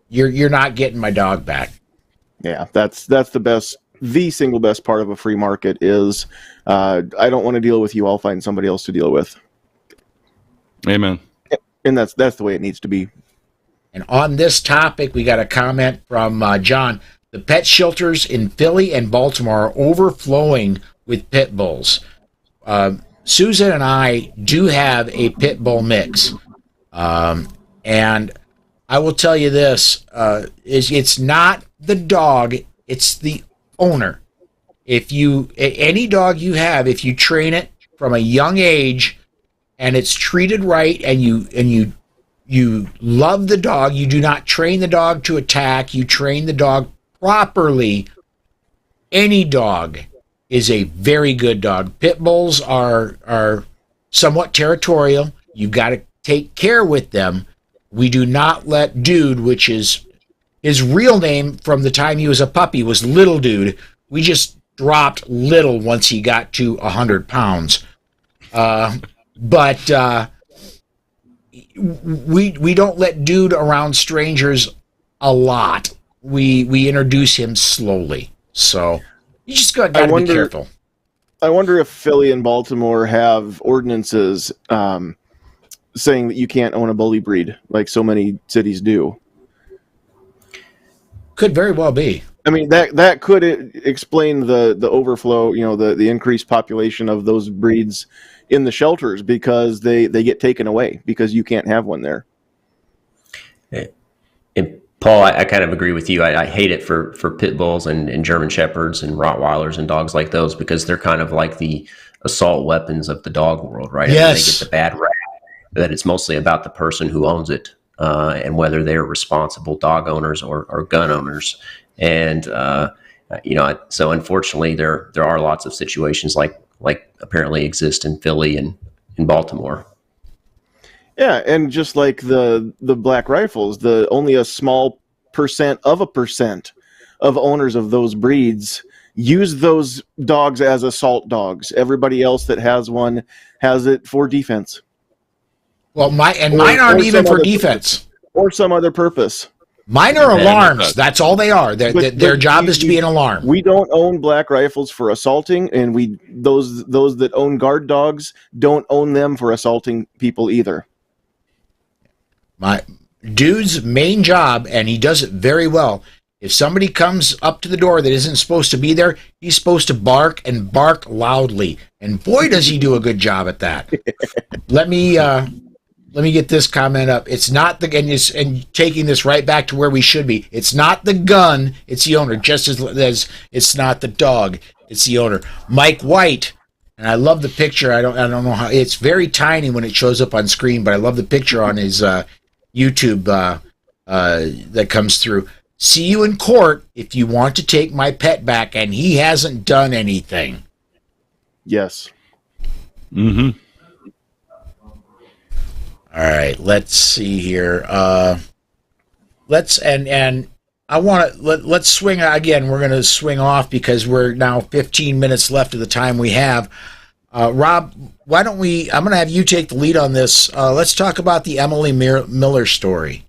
you're not getting my dog back. Yeah, that's the single best part of a free market is I don't want to deal with you. I'll find somebody else to deal with. Amen. And that's the way it needs to be. And on this topic, we got a comment from John. The pet shelters in Philly and Baltimore are overflowing with pit bulls. Susan and I do have a pit bull mix. And I will tell you this, it's not the dog, it's the owner. Any dog you have, if you train it from a young age and it's treated right and you love the dog, you do not train the dog to attack, you train the dog properly, any dog is a very good dog. Pit bulls are somewhat territorial. You've got to take care with them. We do not let Dude, which is his real name from the time he was a puppy, was Little Dude. We just dropped Little once he got to 100 pounds. But we don't let Dude around strangers a lot. We introduce him slowly. So you just got to be careful. I wonder if Philly and Baltimore have ordinances saying that you can't own a bully breed like so many cities do. Could very well be. I mean, that could explain the overflow, the increased population of those breeds in the shelters because they get taken away because you can't have one there. And Paul, I kind of agree with you. I hate it for pit bulls and German shepherds and Rottweilers and dogs like those because they're kind of like the assault weapons of the dog world, right? Yes. I mean, they get the bad rap that it's mostly about the person who owns it and whether they're responsible dog owners or gun owners. And, so unfortunately there are lots of situations like apparently exist in Philly and in Baltimore. Yeah, and just like the black rifles, only a small percent of owners of those breeds use those dogs as assault dogs. Everybody else that has one has it for defense. Well, mine aren't even for defense. Or some other purpose. Mine are alarms. That's all they are. Their job is to be an alarm. We don't own black rifles for assaulting, and those that own guard dogs don't own them for assaulting people either. My Dude's main job, and he does it very well, if somebody comes up to the door that isn't supposed to be there, he's supposed to bark and bark loudly. And boy, does he do a good job at that. Let me get this comment up. It's not and taking this right back to where we should be. It's not the gun, it's the owner. Just as it's not the dog, it's the owner. Mike White, and I love the picture. I don't know how it's very tiny when it shows up on screen, but I love the picture on his YouTube that comes through. See you in court if you want to take my pet back, and he hasn't done anything. Yes. Mm-hmm. All right, let's see here. Let's swing again. We're going to swing off because we're now 15 minutes left of the time we have. Rob, why don't I'm going to have you take the lead on this. Let's talk about the Emily Miller story.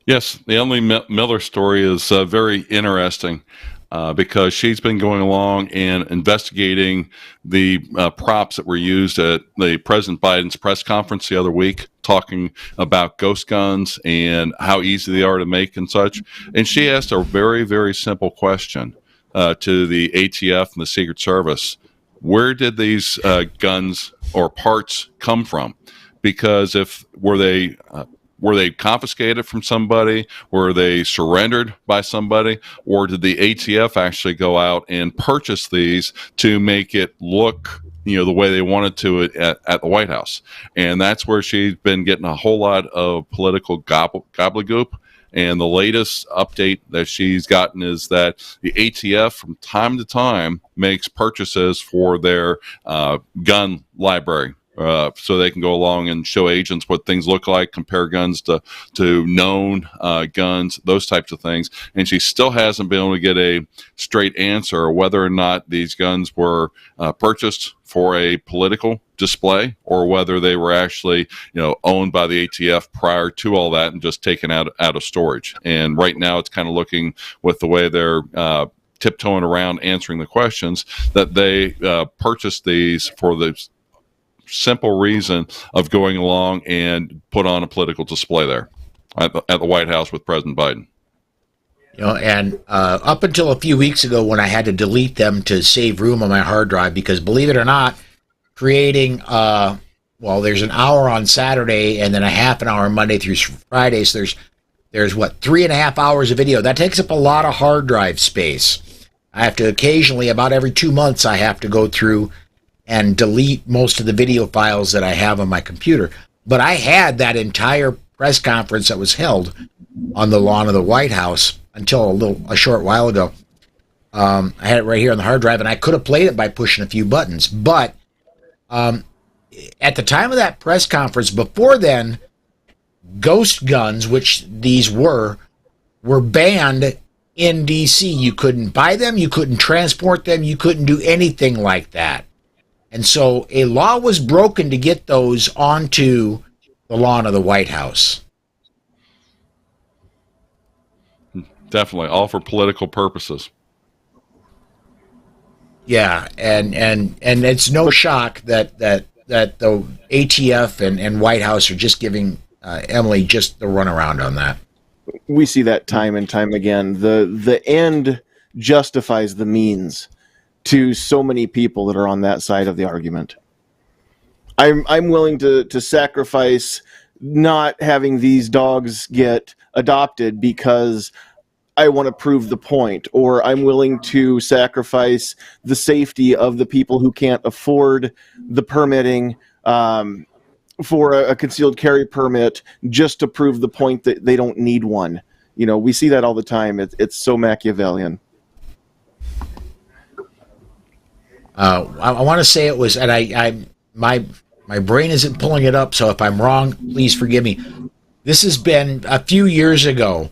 Yes, the Emily Miller story is very interesting because she's been going along and investigating the props that were used at the President Biden's press conference the other week, talking about ghost guns and how easy they are to make and such. And she asked a very, very simple question to the ATF and the Secret Service. Where did these guns or parts come from? Because were they confiscated from somebody? Were they surrendered by somebody? Or did the ATF actually go out and purchase these to make it look, the way they wanted to at the White House? And that's where she's been getting a whole lot of political gobbledygook. And the latest update that she's gotten is that the ATF from time to time makes purchases for their gun library. so they can go along and show agents what things look like, compare guns to known guns, those types of things. And she still hasn't been able to get a straight answer whether or not these guns were purchased for a political display or whether they were actually, owned by the ATF prior to all that and just taken out of storage. And right now it's kind of looking with the way they're tiptoeing around answering the questions that they purchased these for the simple reason of going along and put on a political display there at the White House with President Biden. And up until a few weeks ago when I had to delete them to save room on my hard drive, because believe it or not, creating, there's an hour on Saturday and then a half an hour Monday through Friday. So there's 3.5 hours of video. That takes up a lot of hard drive space. I have to occasionally, about every 2 months, I have to go through and delete most of the video files that I have on my computer. But I had that entire press conference that was held on the lawn of the White House until a short while ago. I had it right here on the hard drive, and I could have played it by pushing a few buttons. But at the time of that press conference, before then, ghost guns, which these were banned in D.C. You couldn't buy them, you couldn't transport them, you couldn't do anything like that. And so a law was broken to get those onto the lawn of the White House. Definitely, all for political purposes. Yeah, and it's no shock that the ATF and White House are just giving Emily just the runaround on that. We see that time and time again. The end justifies the means to so many people that are on that side of the argument. I'm willing to sacrifice not having these dogs get adopted because I want to prove the point, or I'm willing to sacrifice the safety of the people who can't afford the permitting for a concealed carry permit just to prove the point that they don't need one. We see that all the time. It's so Machiavellian. I want to say it was, and my brain isn't pulling it up, so if I'm wrong, please forgive me. This has been a few years ago.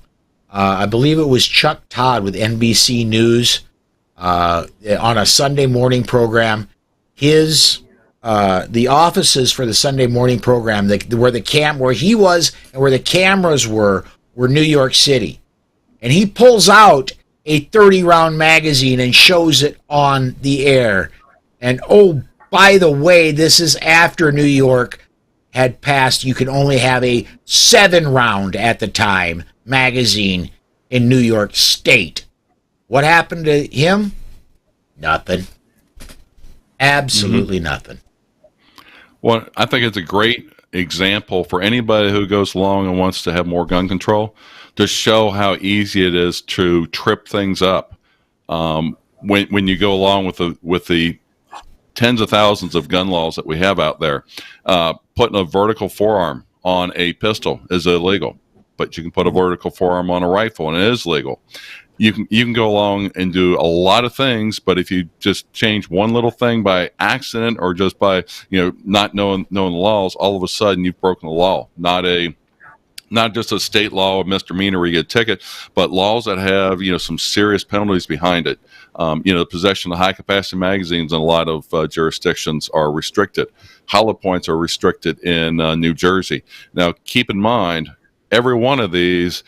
I believe it was Chuck Todd with NBC News on a Sunday morning program. The offices for the Sunday morning program, where he was and where the cameras were New York City. And he pulls out a 30-round magazine and shows it on the air. And oh, by the way, this is after New York had passed. You could only have a 7-round at the time magazine in New York State. What happened to him? Nothing. Absolutely nothing. Well, I think it's a great example for anybody who goes along and wants to have more gun control to show how easy it is to trip things up. When you go along with the tens of thousands of gun laws that we have out there, putting a vertical forearm on a pistol is illegal, but you can put a vertical forearm on a rifle and it is legal. You can go along and do a lot of things, but if you just change one little thing by accident or just by not knowing the laws, all of a sudden you've broken the law. Not just a state law of misdemeanor where you get a ticket, but laws that have some serious penalties behind it. The possession of high capacity magazines in a lot of jurisdictions are restricted. Hollow points are restricted in New Jersey. Now, keep in mind, every one of these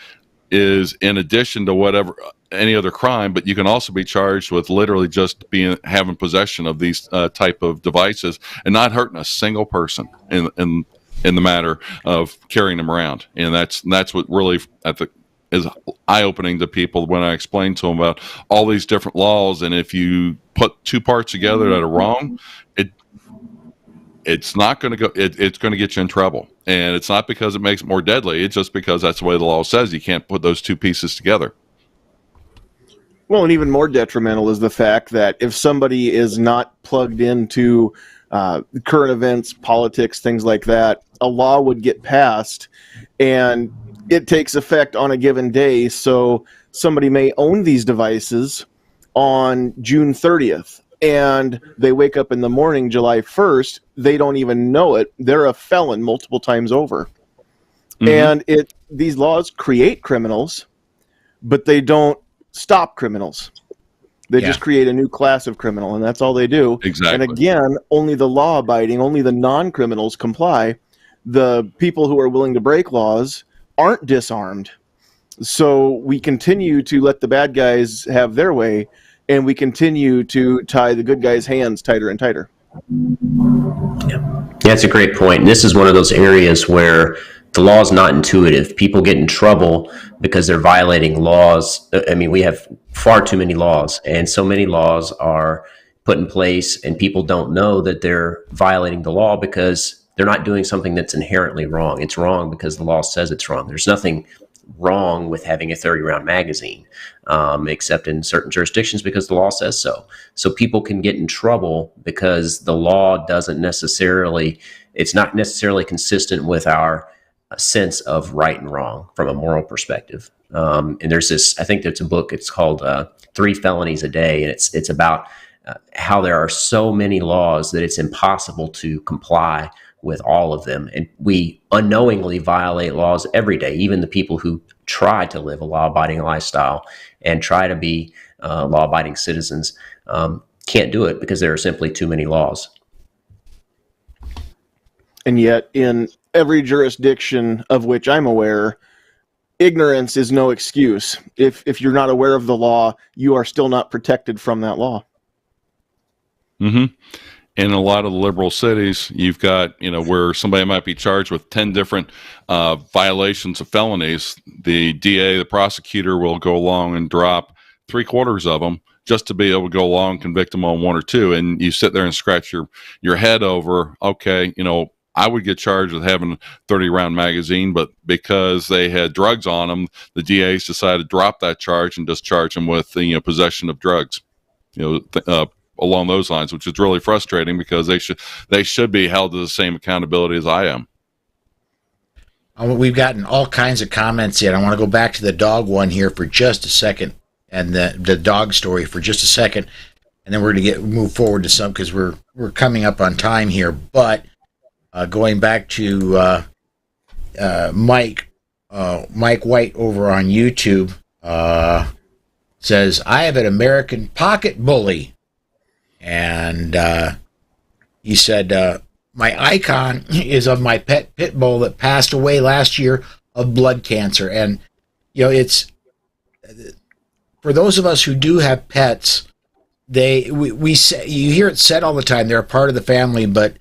is in addition to any other crime, but you can also be charged with literally just having possession of these type of devices and not hurting a single person in the matter of carrying them around. And that's what really is eye-opening to people when I explain to them about all these different laws. And if you put two parts together that are wrong, it's not going to go. It's going to get you in trouble, and it's not because it makes it more deadly. It's just because that's the way the law says. You can't put those two pieces together. Well, and even more detrimental is the fact that if somebody is not plugged into current events, politics, things like that, a law would get passed, and it takes effect on a given day. So somebody may own these devices on June 30th. and they wake up in the morning, July 1st, they don't even know it. They're a felon multiple times over. And these laws create criminals, but they don't stop criminals. They just create a new class of criminal, and that's all they do. Exactly. And again, only the law-abiding, only the non-criminals comply. The people who are willing to break laws aren't disarmed. So we continue to let the bad guys have their way, and we continue to tie the good guys' hands tighter and tighter. Yeah, that's a great point. And this is one of those areas where the law is not intuitive. People get in trouble because they're violating laws. I mean, we have far too many laws, and so many laws are put in place, and people don't know that they're violating the law because they're not doing something that's inherently wrong. It's wrong because the law says it's wrong. There's nothing wrong with having a 30-round magazine, except in certain jurisdictions because the law says so. So people can get in trouble because the law doesn't necessarily, it's not necessarily consistent with our sense of right and wrong from a moral perspective. And there's this, I think there's a book, it's called 3 Felonies a Day, and it's about how there are so many laws that it's impossible to comply with all of them. And we unknowingly violate laws every day. Even the people who try to live a law-abiding lifestyle and try to be law-abiding citizens can't do it because there are simply too many laws. And yet, in every jurisdiction of which I'm aware, ignorance is no excuse. If you're not aware of the law, you are still not protected from that law. Mm-hmm. In a lot of the liberal cities, you've got, where somebody might be charged with 10 different violations of felonies. The DA, the prosecutor, will go along and drop 3/4 of them just to be able to go along and convict them on 1 or 2. And you sit there and scratch your head over, okay, I would get charged with having a 30-round magazine, but because they had drugs on them, the DAs decided to drop that charge and just charge them with possession of drugs. Along those lines, which is really frustrating because they should be held to the same accountability as I am. We've gotten all kinds of comments in. I want to go back to the dog one here for just a second, and the dog story for just a second, and then we're going to move forward to some because we're coming up on time here. But going back to Mike White over on YouTube says, "I have an American pocket bully." And he said, my icon is of my pet pit bull that passed away last year of blood cancer. And, it's for those of us who do have pets, we say, you hear it said all the time, they're a part of the family, but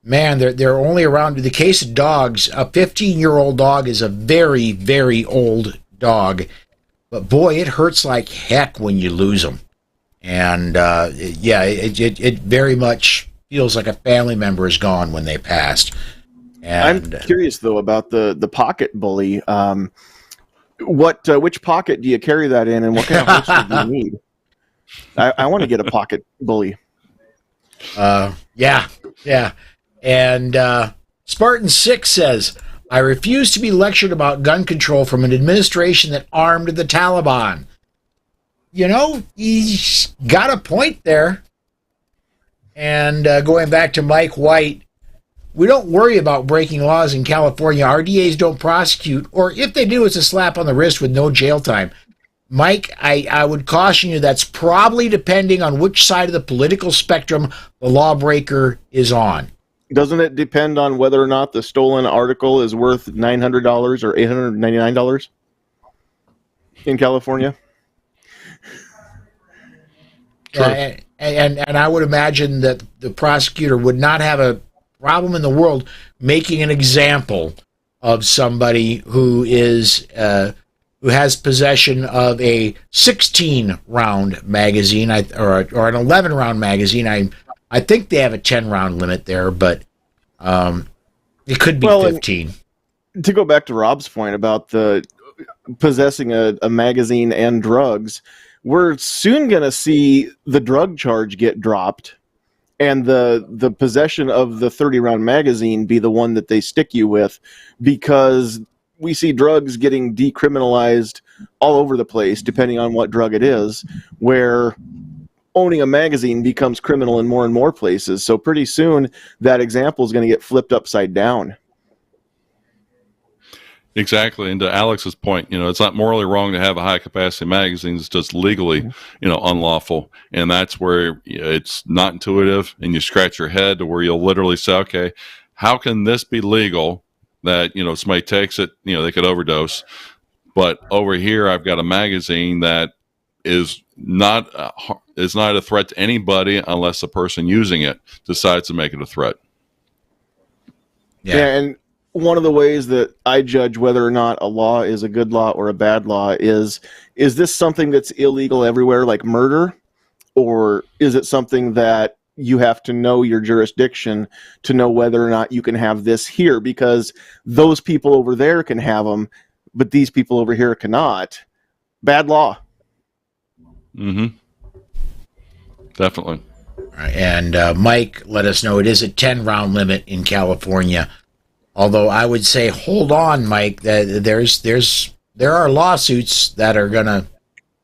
man, they're only around. In the case of dogs, a 15-year-old dog is a very, very old dog. But boy, it hurts like heck when you lose them. And it very much feels like a family member is gone when they passed. And, I'm curious though about the pocket bully. Which pocket do you carry that in, and what kind of holster do you need? I want to get a pocket bully. Yeah. And Spartan 6 says, "I refuse to be lectured about gun control from an administration that armed the Taliban." He's got a point there. And going back to Mike White, we don't worry about breaking laws in California. Our DAs don't prosecute, or if they do, it's a slap on the wrist with no jail time. Mike, I would caution you that's probably depending on which side of the political spectrum the lawbreaker is on. Doesn't it depend on whether or not the stolen article is worth $900 or $899 in California? And I would imagine that the prosecutor would not have a problem in the world making an example of somebody who has possession of a 16-round magazine or an 11-round magazine. I think they have a 10-round limit there, but it could be 15. To go back to Rob's point about the possessing a magazine and drugs, we're soon going to see the drug charge get dropped and the possession of the 30-round magazine be the one that they stick you with, because we see drugs getting decriminalized all over the place, depending on what drug it is, where owning a magazine becomes criminal in more and more places. So pretty soon that example is going to get flipped upside down. Exactly. And to Alex's point, it's not morally wrong to have a high capacity magazine. It's just legally, unlawful. And that's where it's not intuitive, and you scratch your head to where you'll literally say, okay, how can this be legal that, somebody takes it, they could overdose. But over here, I've got a magazine that is not a threat to anybody unless the person using it decides to make it a threat. Yeah, and one of the ways that I judge whether or not a law is a good law or a bad law is this something that's illegal everywhere, like murder, or is it something that you have to know your jurisdiction to know whether or not you can have this here, because those people over there can have them, but these people over here cannot. Bad law. Mm-hmm. Definitely. And Mike let us know it is a 10-round limit in California. Although I would say, hold on, Mike. That there are lawsuits that are gonna,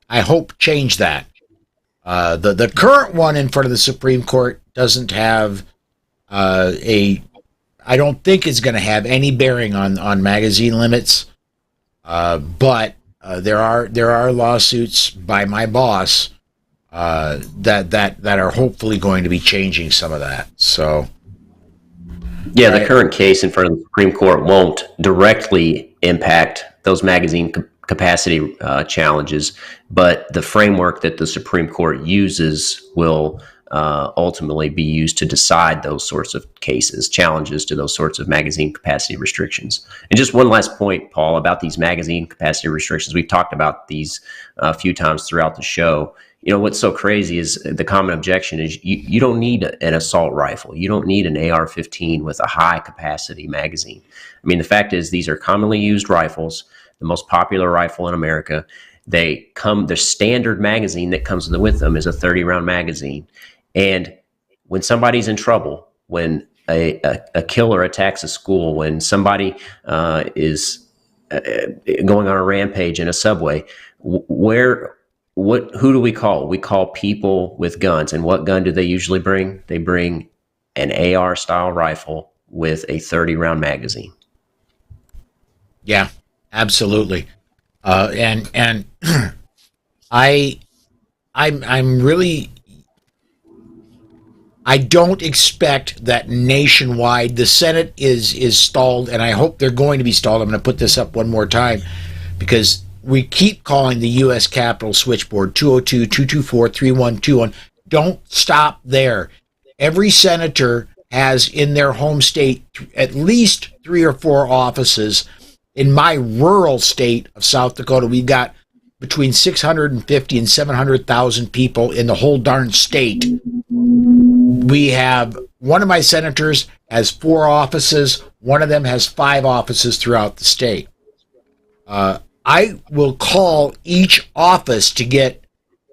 I hope, change that. The current one in front of the Supreme Court doesn't have I don't think it's going to have any bearing on magazine limits. But there are lawsuits by my boss that are hopefully going to be changing some of that. So. Yeah, the current case in front of the Supreme Court won't directly impact those magazine capacity challenges, but the framework that the Supreme Court uses will ultimately be used to decide those sorts of cases, challenges to those sorts of magazine capacity restrictions. And just one last point, Paul, about these magazine capacity restrictions. We've talked about these a few times throughout the show. What's so crazy is the common objection is you don't need an assault rifle. You don't need an AR-15 with a high capacity magazine. I mean, the fact is these are commonly used rifles, the most popular rifle in America. The standard magazine that comes with them is a 30-round magazine. And when somebody's in trouble, when a killer attacks a school, when somebody is going on a rampage in a subway, who do we call? We call people with guns. And what gun do they usually bring? They bring an AR style rifle with a 30-round magazine. Yeah, absolutely. And I'm really, I don't expect that nationwide. The Senate is stalled, and I hope they're going to be stalled. I'm going to put this up one more time because we keep calling the U.S. Capitol switchboard 202-224-3121. Don't stop there. Every senator has in their home state at least 3 or 4 offices. In my rural state of South Dakota, we've got between 650 and 700,000 people in the whole darn state. We have one of my senators has 4 offices. One of them has 5 offices throughout the state. I will call each office to get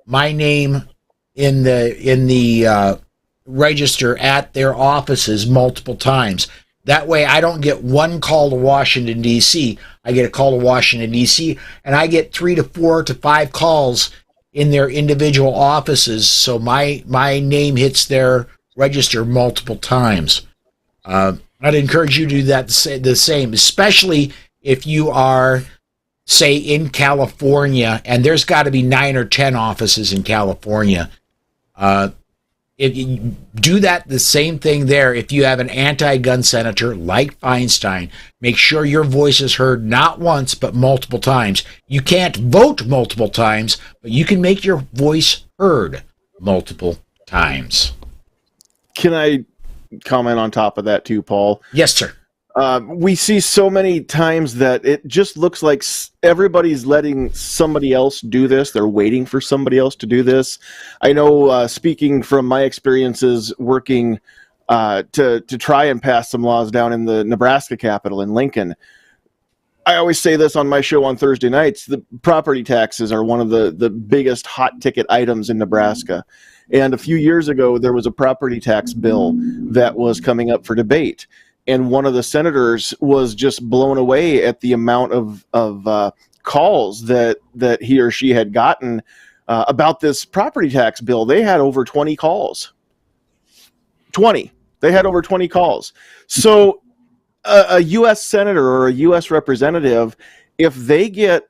my name in the register at their offices multiple times. That way I don't get one call to Washington, D.C. I get a call to Washington, D.C., and I get 3 to 4 to 5 calls in their individual offices, so my name hits their register multiple times. I'd encourage you to do that the same, especially if you are, say, in California, and there's got to be 9 or 10 offices in California. If you do that, the same thing there. If you have an anti-gun senator like Feinstein, make sure your voice is heard not once but multiple times. You can't vote multiple times, but you can make your voice heard multiple times. Can I comment on top of that too, Paul? Yes, sir. We see so many times that it just looks like everybody's letting somebody else do this. They're waiting for somebody else to do this. I know, speaking from my experiences working to try and pass some laws down in the Nebraska Capitol in Lincoln, I always say this on my show on Thursday nights, the property taxes are one of the biggest hot ticket items in Nebraska. And a few years ago, there was a property tax bill that was coming up for debate. And one of the senators was just blown away at the amount of calls that he or she had gotten about this property tax bill. They had over 20 calls. 20. They had over 20 calls. So a U.S. senator or a U.S. representative, if they get,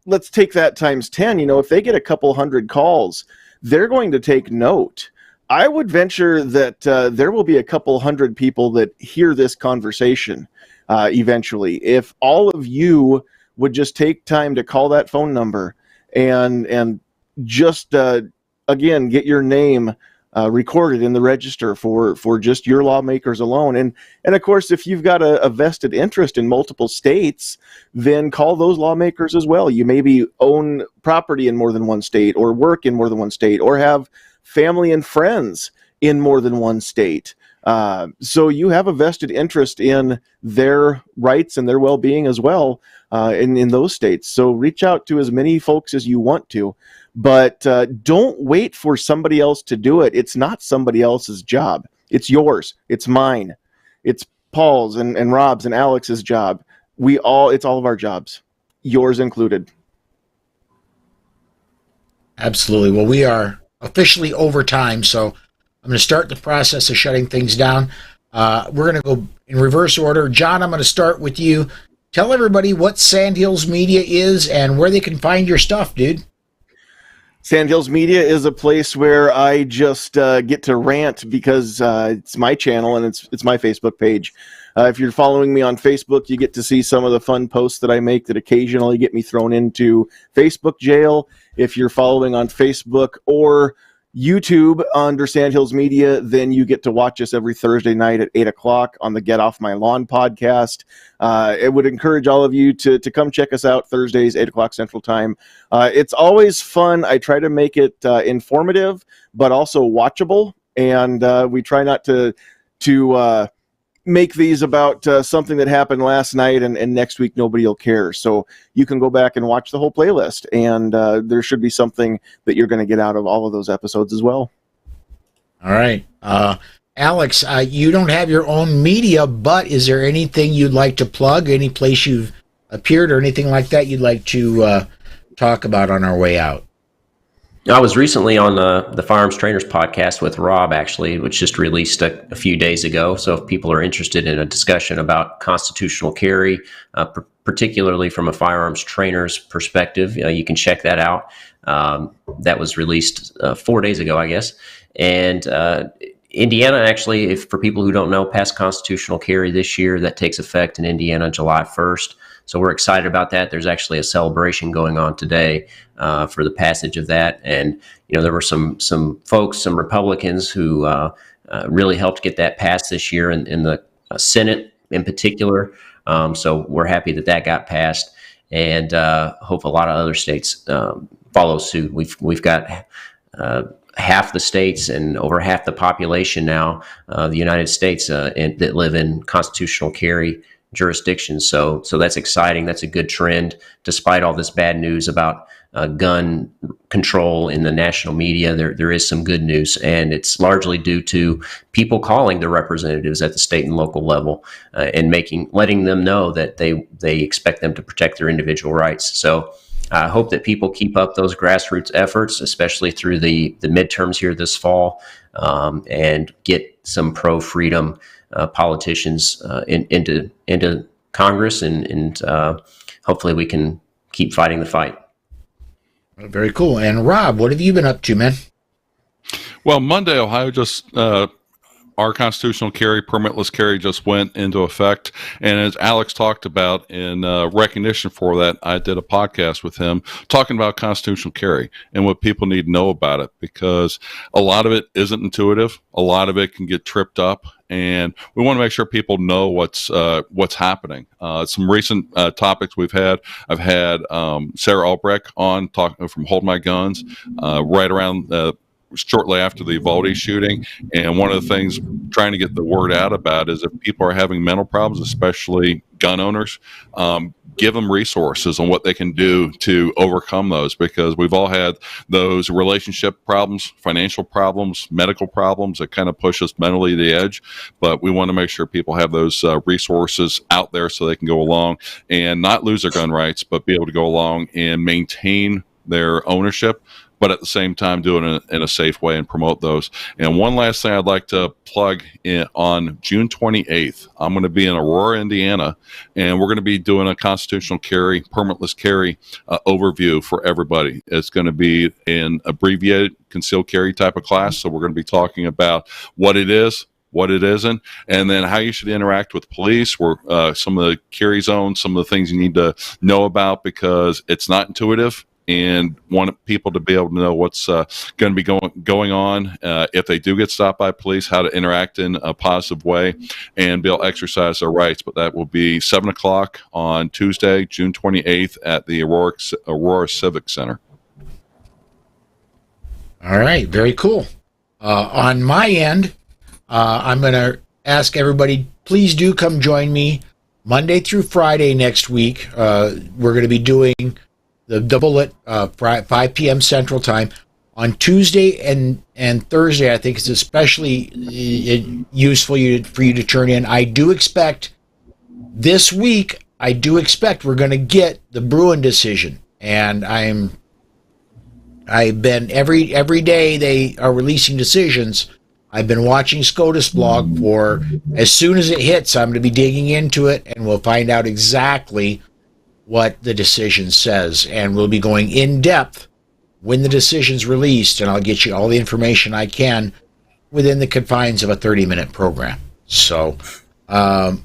let's take that times 10, if they get a couple hundred calls, they're going to take note. I would venture that there will be a couple hundred people that hear this conversation eventually. If all of you would just take time to call that phone number and just, again, get your name recorded in the register for just your lawmakers alone. And of course, if you've got a vested interest in multiple states, then call those lawmakers as well. You maybe own property in more than one state, or work in more than one state, or have family and friends in more than one state. So you have a vested interest in their rights and their well-being as well in those states. So reach out to as many folks as you want to, but don't wait for somebody else to do it. It's not somebody else's job. It's yours. It's mine. It's Paul's and Rob's and Alex's job. It's all of our jobs, yours included. Absolutely. Well, we are officially over time, so I'm going to start the process of shutting things down. We're going to go in reverse order. John, I'm going to start with you. Tell everybody what Sandhills Media is and where they can find your stuff, dude. Sandhills Media is a place where I just get to rant because it's my channel and it's my Facebook page. If you're following me on Facebook, you get to see some of the fun posts that I make that occasionally get me thrown into Facebook jail. If you're following on Facebook or YouTube under Sandhills Media, then you get to watch us every Thursday night at 8 o'clock on the Get Off My Lawn podcast. I would encourage all of you to come check us out Thursdays, 8 o'clock Central Time. It's always fun. I try to make it informative, but also watchable. And we try not to make these about something that happened last night and next week nobody will care. So you can go back and watch the whole playlist, and there should be something that you're going to get out of all of those episodes as well. All right. Alex, you don't have your own media, but is there anything you'd like to plug, any place you've appeared or anything like that you'd like to talk about on our way out? I was recently on the Firearms Trainers Podcast with Rob, actually, which just released a few days ago. So if people are interested in a discussion about constitutional carry, particularly from a firearms trainer's perspective, you can check that out. That was released 4 days ago, I guess. And Indiana, actually, for people who don't know, passed constitutional carry this year. That takes effect in Indiana July 1st. So we're excited about that. There's actually a celebration going on today for the passage of that. And, there were some folks, some Republicans who really helped get that passed this year in the Senate in particular. So we're happy that got passed, and hope a lot of other states follow suit. We've got half the states and over half the population now, the United States, that live in constitutional carry jurisdictions. So that's exciting. That's a good trend, despite all this bad news about gun control in the national media. There is some good news, and it's largely due to people calling the representatives at the state and local level and letting them know that they expect them to protect their individual rights. So I hope that people keep up those grassroots efforts, especially through the midterms here this fall, and get some pro-freedom politicians into Congress, and hopefully we can keep fighting the fight. Very cool. And Rob, what have you been up to, man? Well, Monday, Ohio just our constitutional carry, permitless carry, just went into effect. And as Alex talked about, in recognition for that, I did a podcast with him talking about constitutional carry and what people need to know about it, because a lot of it isn't intuitive. A lot of it can get tripped up, and we want to make sure people know what's happening. Some recent topics we've had. I've had Sarah Albrecht on talking from Hold My Guns right around shortly after the Uvalde shooting. And one of the things trying to get the word out about is if people are having mental problems, especially gun owners, give them resources on what they can do to overcome those, because we've all had those relationship problems, financial problems, medical problems that kind of push us mentally to the edge. But we want to make sure people have those resources out there so they can go along and not lose their gun rights, but be able to go along and maintain their ownership but at the same time do it in a safe way and promote those. And one last thing I'd like to plug on June 28th, I'm going to be in Aurora, Indiana, and we're going to be doing a constitutional carry, permitless carry overview for everybody. It's going to be an abbreviated concealed carry type of class. So we're going to be talking about what it is, what it isn't, and then how you should interact with police, where some of the carry zones, some of the things you need to know about, because it's not intuitive, and want people to be able to know what's going to be going on if they do get stopped by police, how to interact in a positive way, and be able to exercise their rights. But that will be 7 o'clock on Tuesday, June 28th at the Aurora Civic Center. All right, very cool. On my end, I'm going to ask everybody, please do come join me Monday through Friday next week. We're going to be doing the double at 5 p.m. Central Time. On Tuesday and Thursday, I think it's especially useful for you to turn in. I do expect this week, we're going to get the Bruin decision. And I've been, every day they are releasing decisions, I've been watching SCOTUS blog for, as soon as it hits, I'm going to be digging into it, and we'll find out exactly what the decision says, and we'll be going in depth when the decision's released, and I'll get you all the information I can within the confines of a 30-minute program. So, and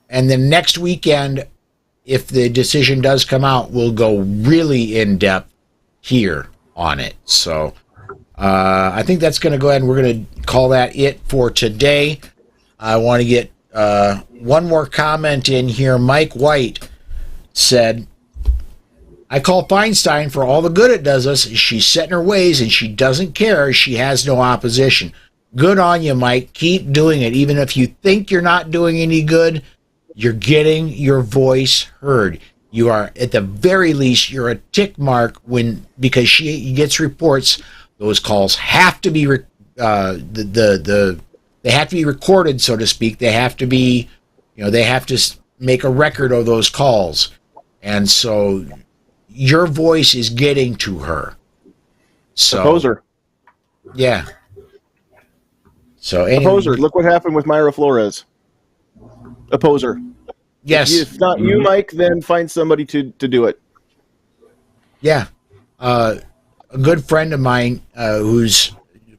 then next weekend, if the decision does come out, we'll go really in depth here on it. So, I think that's going to go ahead, and we're going to call that it for today. I want to get one more comment in here. Mike White said, I call Feinstein for all the good it does us. She's set in her ways and she doesn't care. She has no opposition. Good on you, Mike. Keep doing it. Even if you think you're not doing any good, you're getting your voice heard. You are, at the very least, you're a tick mark because she gets reports. Those calls have to be they have to be recorded, so to speak. They have to be, they have to make a record of those calls. And so your voice is getting to her. So, Opposer. Yeah. So Opposer. Look what happened with Myra Flores. Opposer. Yes. If not you, Mike, then find somebody to do it. Yeah. A good friend of mine who's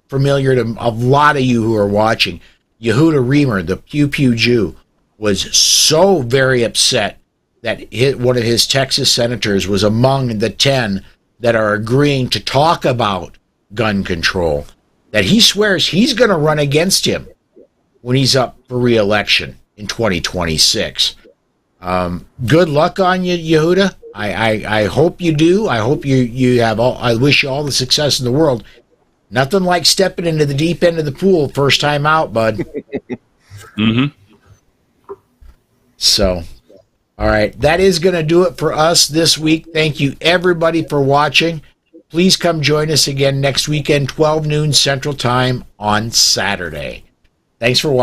familiar to a lot of you who are watching, Yehuda Reamer, the Pew Pew Jew, was so very upset that one of his Texas senators was among the 10 that are agreeing to talk about gun control, that he swears he's going to run against him when he's up for re-election in 2026. Good luck on you, Yehuda. I hope you do. I hope you have all. I wish you all the success in the world. Nothing like stepping into the deep end of the pool first time out, bud. Mm-hmm. So, all right. That is going to do it for us this week. Thank you, everybody, for watching. Please come join us again next weekend, 12 noon Central Time on Saturday. Thanks for watching.